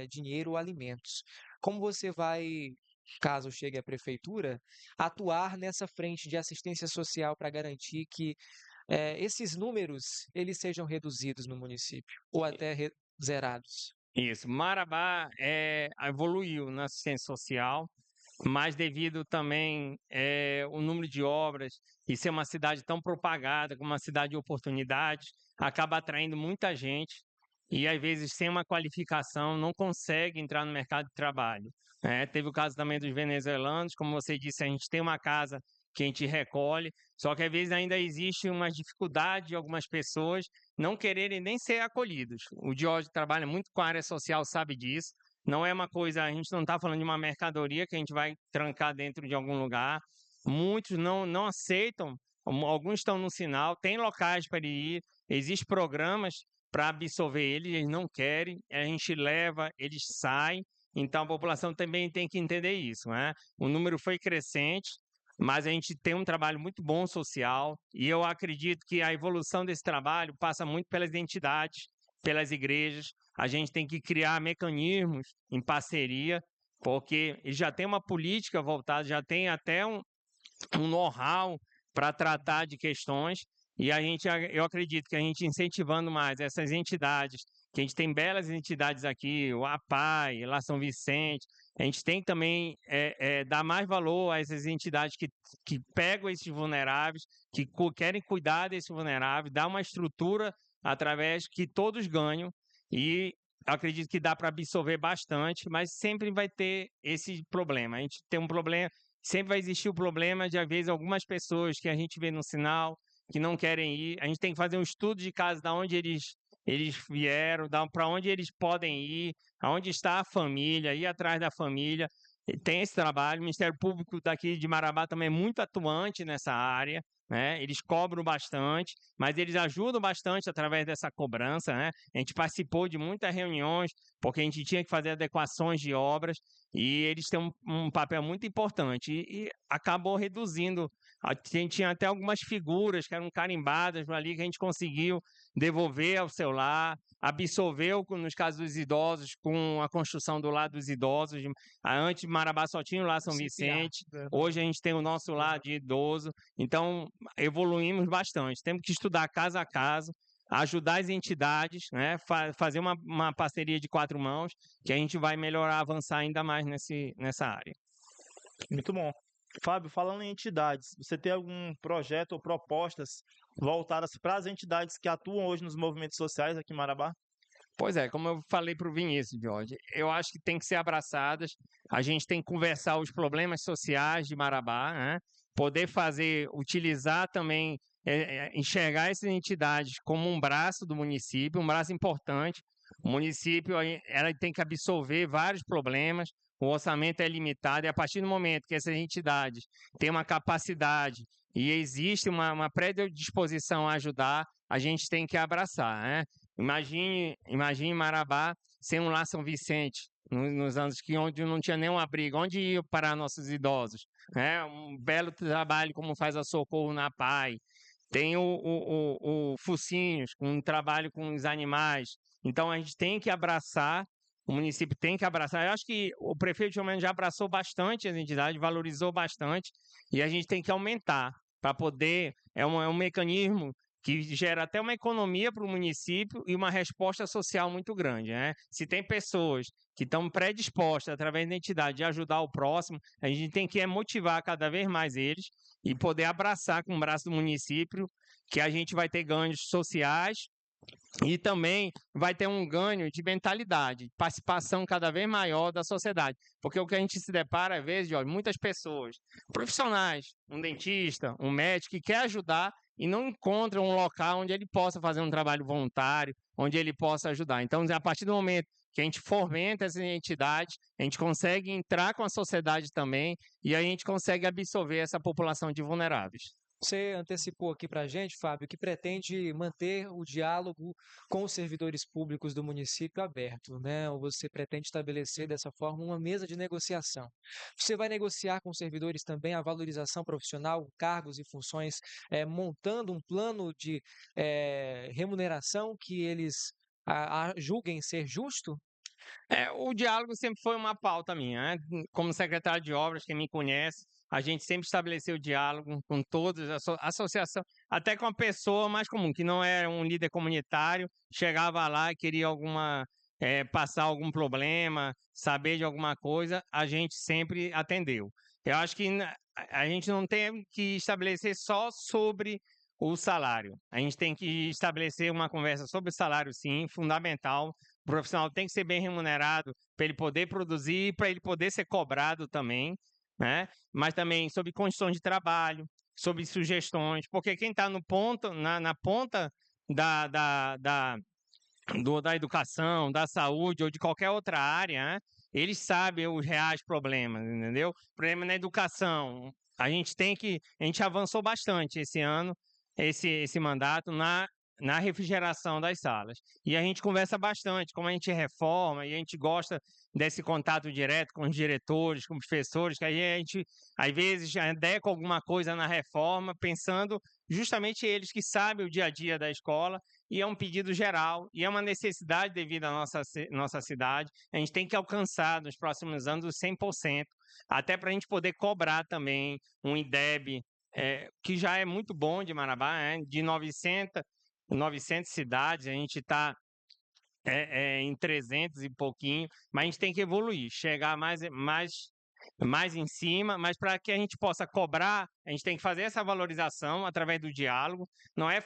dinheiro ou alimentos. Como você vai, caso chegue à prefeitura, atuar nessa frente de assistência social para garantir que esses números eles sejam reduzidos no município ou até zerados? Isso, Marabá evoluiu na assistência social, mas devido também o número de obras e ser uma cidade tão propagada, como uma cidade de oportunidades, acaba atraindo muita gente e, às vezes, sem uma qualificação, não consegue entrar no mercado de trabalho. Teve o caso também dos venezuelanos, como você disse, a gente tem uma casa que a gente recolhe, só que, às vezes, ainda existe uma dificuldade de algumas pessoas não quererem nem ser acolhidos. O Jorge trabalha muito com a área social, sabe disso. não é uma coisa, a gente não está falando de uma mercadoria que a gente vai trancar dentro de algum lugar. Muitos não aceitam, alguns estão no sinal, tem locais para ir, existem programas para absorver eles não querem, a gente leva, eles saem, então a população também tem que entender isso, né? O número foi crescente, mas a gente tem um trabalho muito bom social, e eu acredito que a evolução desse trabalho passa muito pelas entidades, pelas igrejas. A gente tem que criar mecanismos em parceria, porque já tem uma política voltada, já tem até um know-how para tratar de questões, e eu acredito que a gente incentivando mais essas entidades, que a gente tem belas entidades aqui, o APAI, lá São Vicente, a gente tem que também dar mais valor a essas entidades que pegam esses vulneráveis, que querem cuidar desses vulneráveis, dar uma estrutura através que todos ganham, e acredito que dá para absorver bastante, mas sempre vai ter esse problema. A gente tem um problema, sempre vai existir o problema de, às vezes, algumas pessoas que a gente vê no sinal que não querem ir. A gente tem que fazer um estudo de caso de onde eles vieram, para onde eles podem ir, aonde está a família, ir atrás da família. Tem esse trabalho. O Ministério Público daqui de Marabá também é muito atuante nessa área, né? Eles cobram bastante, mas eles ajudam bastante através dessa cobrança, né? A gente participou de muitas reuniões, porque a gente tinha que fazer adequações de obras, e eles têm um papel muito importante, e acabou reduzindo. A gente tinha até algumas figuras que eram carimbadas ali, que a gente conseguiu devolver ao seu lar, absorveu, nos casos dos idosos, com a construção do lar dos idosos. Antes, Marabá só tinha o Lar São Vicente, hoje a gente tem o nosso lar de idoso, então evoluímos bastante. Temos que estudar caso a caso, ajudar as entidades, né? Fazer uma parceria de 4 mãos, que a gente vai melhorar, avançar ainda mais nessa área. Muito bom. Fábio, falando em entidades, você tem algum projeto ou propostas voltadas para as entidades que atuam hoje nos movimentos sociais aqui em Marabá? Pois é, como eu falei para o Vinícius, Jorge, eu acho que tem que ser abraçadas, a gente tem que conversar os problemas sociais de Marabá, né? Poder utilizar também, enxergar essas entidades como um braço do município, um braço importante. O município ela tem que absorver vários problemas, o orçamento é limitado, e a partir do momento que essas entidades têm uma capacidade e existe uma predisposição a ajudar, a gente tem que abraçar, né? Imagine Marabá sem um Lar São Vicente, nos anos onde não tinha nenhum abrigo, onde ia parar nossos idosos, né? Um belo trabalho como faz a Socorro na PAI. Tem o Focinhos, um trabalho com os animais. Então, a gente tem que abraçar, o município tem que abraçar. Eu acho que o prefeito de Romano já abraçou bastante as entidades, valorizou bastante, e a gente tem que aumentar para poder. É um mecanismo que gera até uma economia para o município e uma resposta social muito grande, né? Se tem pessoas que estão predispostas, através da entidade, de ajudar o próximo, a gente tem que motivar cada vez mais eles e poder abraçar com o braço do município, que a gente vai ter ganhos sociais e também vai ter um ganho de mentalidade, participação cada vez maior da sociedade. Porque o que a gente se depara, às vezes, olha, muitas pessoas, profissionais, um dentista, um médico, que quer ajudar e não encontra um local onde ele possa fazer um trabalho voluntário, onde ele possa ajudar. Então, a partir do momento que a gente fomenta essas entidades, a gente consegue entrar com a sociedade também e a gente consegue absorver essa população de vulneráveis. Você antecipou aqui para a gente, Fábio, que pretende manter o diálogo com os servidores públicos do município aberto, né? Ou você pretende estabelecer dessa forma uma mesa de negociação. Você vai negociar com os servidores também a valorização profissional, cargos e funções, montando um plano de remuneração que eles julguem ser justo? O diálogo sempre foi uma pauta minha, né? Como secretário de obras, quem me conhece, a gente sempre estabeleceu o diálogo com todos, a associação, até com a pessoa mais comum, que não era um líder comunitário, chegava lá e queria passar algum problema, saber de alguma coisa, a gente sempre atendeu. Eu acho que a gente não tem que estabelecer só sobre o salário. A gente tem que estabelecer uma conversa sobre o salário, sim, fundamental. O profissional tem que ser bem remunerado para ele poder produzir, para ele poder ser cobrado também, né? Mas também sobre condições de trabalho, sobre sugestões, porque quem está na ponta da educação, da saúde ou de qualquer outra área, né? eles sabem os reais problemas, entendeu? Problema na educação. A gente avançou bastante esse ano, esse mandato, na refrigeração das salas. E a gente conversa bastante, como a gente reforma, e a gente gosta desse contato direto com os diretores, com os professores, que aí a gente, às vezes, já adequa alguma coisa na reforma, pensando justamente eles que sabem o dia a dia da escola, e é um pedido geral, e é uma necessidade devido à nossa cidade. A gente tem que alcançar, nos próximos anos, os 100%, até para a gente poder cobrar também um IDEB, que já é muito bom de Marabá, de 900 cidades, a gente está em 300 e pouquinho, mas a gente tem que evoluir, chegar mais em cima, mas para que a gente possa cobrar, a gente tem que fazer essa valorização através do diálogo, não é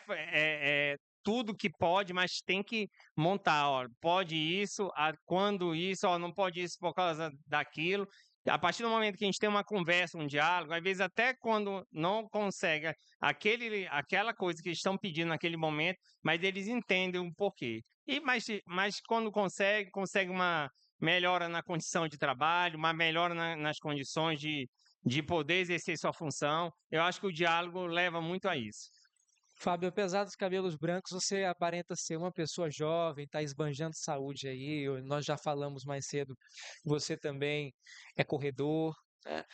tudo que pode, mas tem que montar, ó, pode isso, quando isso, ó, não pode isso por causa daquilo. A partir do momento que a gente tem uma conversa, um diálogo, às vezes até quando não consegue aquela coisa que estão pedindo naquele momento, mas eles entendem o porquê. Mas quando consegue uma melhora na condição de trabalho, uma melhora nas condições de poder exercer sua função. Eu acho que o diálogo leva muito a isso. Fábio, apesar dos cabelos brancos, você aparenta ser uma pessoa jovem, está esbanjando saúde aí. Nós já falamos mais cedo, você também é corredor, né?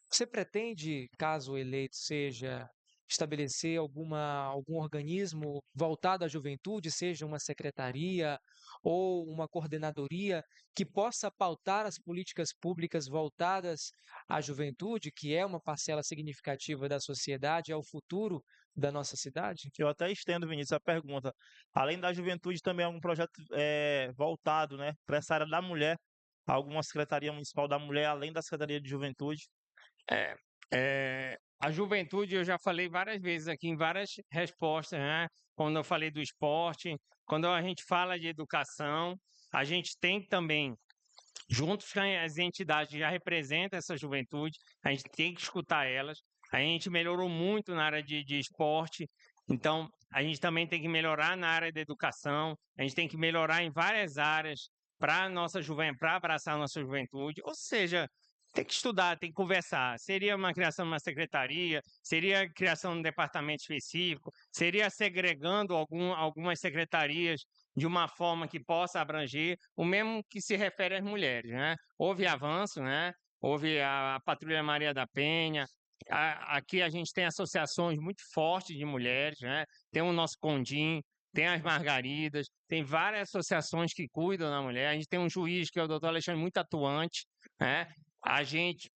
Você pretende, caso eleito seja, estabelecer algum organismo voltado à juventude, seja uma secretaria ou uma coordenadoria, que possa pautar as políticas públicas voltadas à juventude, que é uma parcela significativa da sociedade, é o futuro da nossa cidade? Eu até estendo, Vinícius, a pergunta. Além da juventude, também é algum projeto voltado, né, para essa área da mulher? Alguma Secretaria Municipal da Mulher, além da Secretaria de Juventude? A juventude, eu já falei várias vezes aqui em várias respostas, né? Quando eu falei do esporte, quando a gente fala de educação, a gente tem também, juntos com as entidades que já representam essa juventude, a gente tem que escutar elas. A gente melhorou muito na área de esporte, então a gente também tem que melhorar na área da educação, a gente tem que melhorar em várias áreas para abraçar a nossa juventude. Ou seja, tem que estudar, tem que conversar. Seria uma criação de uma secretaria, seria a criação de um departamento específico, seria segregando algumas secretarias de uma forma que possa abranger, o mesmo que se refere às mulheres, né? Houve avanço, né? Houve a Patrulha Maria da Penha. Aqui a gente tem associações muito fortes de mulheres, né? Tem o nosso Condim, tem as Margaridas, tem várias associações que cuidam da mulher. A gente tem um juiz, que é o doutor Alexandre, muito atuante, né? A gente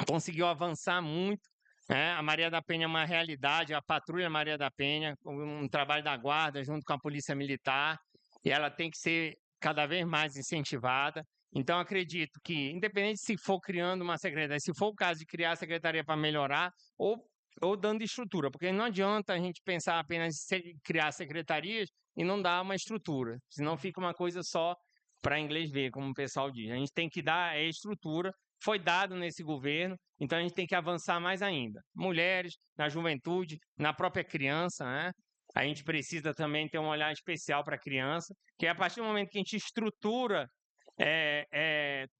conseguiu avançar muito, né? A Maria da Penha é uma realidade, a Patrulha Maria da Penha, um trabalho da Guarda junto com a Polícia Militar, e ela tem que ser cada vez mais incentivada. Então, acredito que, independente se for criando uma secretaria, se for o caso de criar a secretaria para melhorar, ou dando estrutura, porque não adianta a gente pensar apenas em criar secretarias e não dar uma estrutura, senão fica uma coisa só para inglês ver, como o pessoal diz. A gente tem que dar a estrutura, foi dado nesse governo, então a gente tem que avançar mais ainda. Mulheres, na juventude, na própria criança, né? A gente precisa também ter um olhar especial para a criança, que a partir do momento que a gente estrutura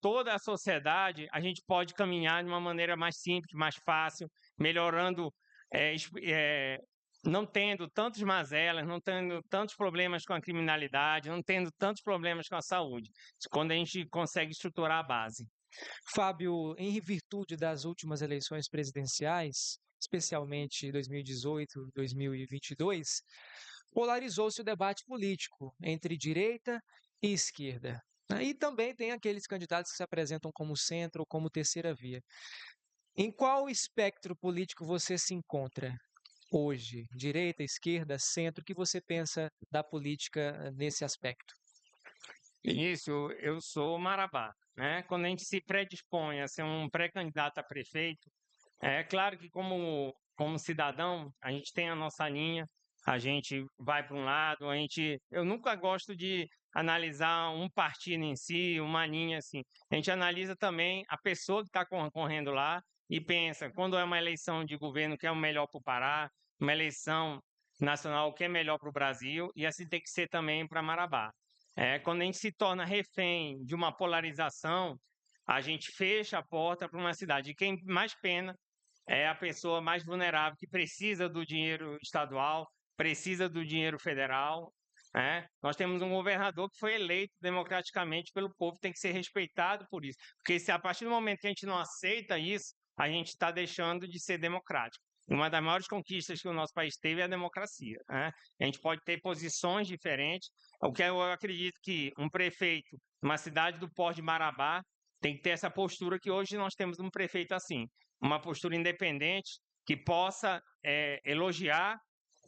toda a sociedade, a gente pode caminhar de uma maneira mais simples, mais fácil, melhorando, não tendo tantos mazelas, não tendo tantos problemas com a criminalidade, não tendo tantos problemas com a saúde, quando a gente consegue estruturar a base. Fábio, em virtude das últimas eleições presidenciais, especialmente 2018, 2022, polarizou-se o debate político entre direita e esquerda, né? E também tem aqueles candidatos que se apresentam como centro ou como terceira via. Em qual espectro político você se encontra hoje? Direita, esquerda, centro? O que você pensa da política nesse aspecto? Isso, eu sou Marabá, né? Quando a gente se predispõe a ser um pré-candidato a prefeito, é claro que como cidadão, a gente tem a nossa linha, a gente vai para um lado, eu nunca gosto de analisar um partido em si, uma linha assim. A gente analisa também a pessoa que está concorrendo lá e pensa, quando é uma eleição de governo, o que é o melhor para o Pará, uma eleição nacional, o que é melhor para o Brasil, e assim tem que ser também para Marabá. Quando a gente se torna refém de uma polarização, a gente fecha a porta para uma cidade. E quem mais pena é a pessoa mais vulnerável, que precisa do dinheiro estadual, precisa do dinheiro federal. Nós temos um governador que foi eleito democraticamente pelo povo, tem que ser respeitado por isso. Porque se a partir do momento que a gente não aceita isso, a gente está deixando de ser democrático. Uma das maiores conquistas que o nosso país teve é a democracia. A gente pode ter posições diferentes. O que eu acredito que um prefeito, uma cidade do porte de Marabá, tem que ter essa postura que hoje nós temos um prefeito assim, uma postura independente, que possa elogiar.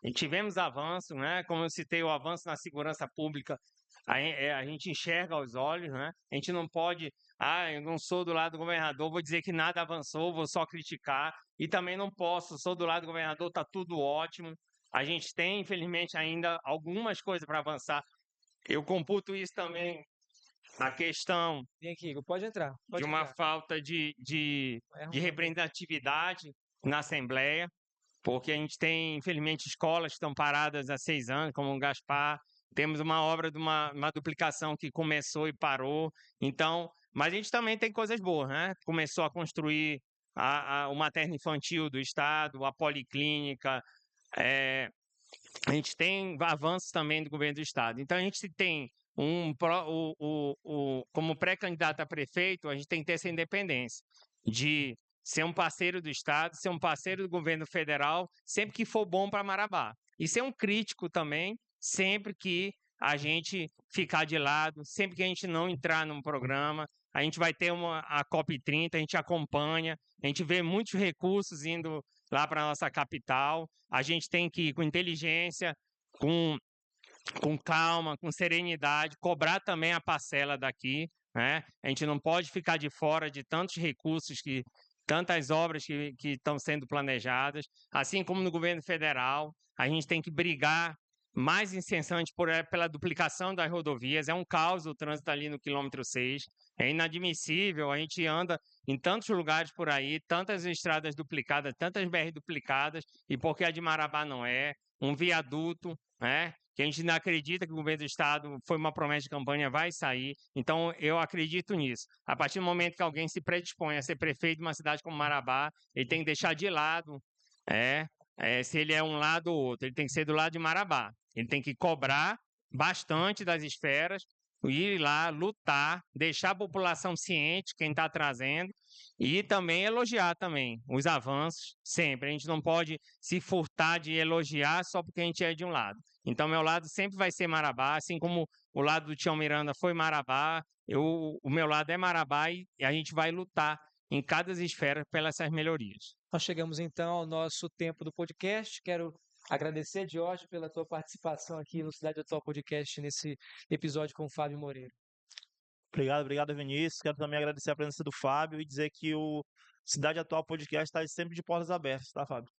E tivemos avanço, como eu citei, o avanço na segurança pública, a gente enxerga aos olhos. A gente não pode, eu não sou do lado do governador, vou dizer que nada avançou, vou só criticar, e também não posso, sou do lado do governador, está tudo ótimo. A gente tem, infelizmente, ainda algumas coisas para avançar. Eu computo isso também, a questão Vem aqui, Igor, pode entrar. de uma falta de representatividade na Assembleia, porque a gente tem, infelizmente, escolas que estão paradas há 6 anos, como o Gaspar. Temos uma obra de uma duplicação que começou e parou. Então, mas a gente também tem coisas boas, Começou a construir o materno infantil do Estado, a policlínica. A gente tem avanços também do governo do Estado. Então, a gente tem como pré-candidato a prefeito, a gente tem que ter essa independência de ser um parceiro do Estado, ser um parceiro do governo federal, sempre que for bom para Marabá. E ser um crítico também, sempre que a gente ficar de lado, sempre que a gente não entrar num programa. A gente vai ter a COP30, a gente acompanha, a gente vê muitos recursos indo lá para a nossa capital. A gente tem que ir com inteligência, com calma, com serenidade, cobrar também a parcela daqui. A gente não pode ficar de fora de tantos recursos, tantas obras que estão sendo planejadas. Assim como no governo federal, a gente tem que brigar mais incessante pela duplicação das rodovias. É um caos o trânsito ali no quilômetro 6. É inadmissível, a gente anda em tantos lugares por aí, tantas estradas duplicadas, tantas BR duplicadas, e porque a de Marabá não é, um viaduto, que a gente não acredita que o governo do Estado foi uma promessa de campanha, vai sair. Então, eu acredito nisso. A partir do momento que alguém se predispõe a ser prefeito de uma cidade como Marabá, ele tem que deixar de lado, se ele é um lado ou outro, ele tem que ser do lado de Marabá. Ele tem que cobrar bastante das esferas, ir lá, lutar, deixar a população ciente, quem está trazendo, e também elogiar também os avanços, sempre. A gente não pode se furtar de elogiar só porque a gente é de um lado. Então, meu lado sempre vai ser Marabá, assim como o lado do Tião Miranda foi Marabá, o meu lado é Marabá, e a gente vai lutar em cada esfera pelas essas melhorias. Nós chegamos, então, ao nosso tempo do podcast. Quero agradecer, Jorge, pela tua participação aqui no Cidade Atual Podcast, nesse episódio com o Fábio Moreira. Obrigado, Vinícius. Quero também agradecer a presença do Fábio e dizer que o Cidade Atual Podcast está sempre de portas abertas, tá, Fábio?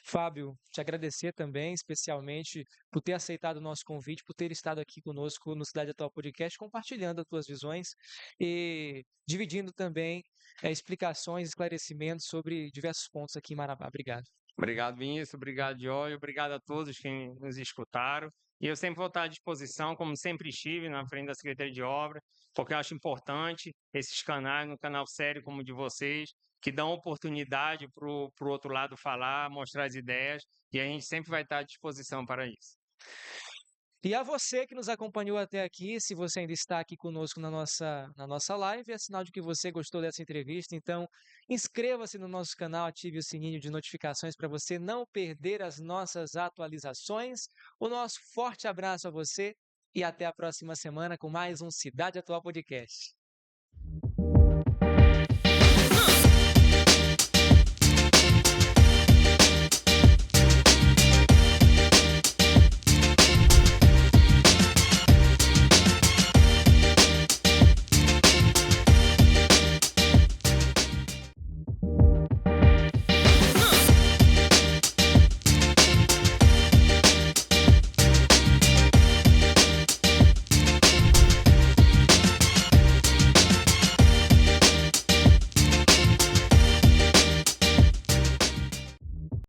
Fábio, te agradecer também, especialmente, por ter aceitado o nosso convite, por ter estado aqui conosco no Cidade Atual Podcast, compartilhando as tuas visões e dividindo também explicações, esclarecimentos sobre diversos pontos aqui em Marabá. Obrigado. Obrigado, Vinícius. Obrigado, Jorge. Obrigado a todos que nos escutaram. E eu sempre vou estar à disposição, como sempre estive, na frente da Secretaria de Obras, porque eu acho importante esses canais, no canal sério como o de vocês, que dão oportunidade para o outro lado falar, mostrar as ideias, e a gente sempre vai estar à disposição para isso. E a você que nos acompanhou até aqui, se você ainda está aqui conosco na nossa live, é sinal de que você gostou dessa entrevista. Então, inscreva-se no nosso canal, ative o sininho de notificações para você não perder as nossas atualizações. O nosso forte abraço a você e até a próxima semana com mais um Cidade Atual Podcast.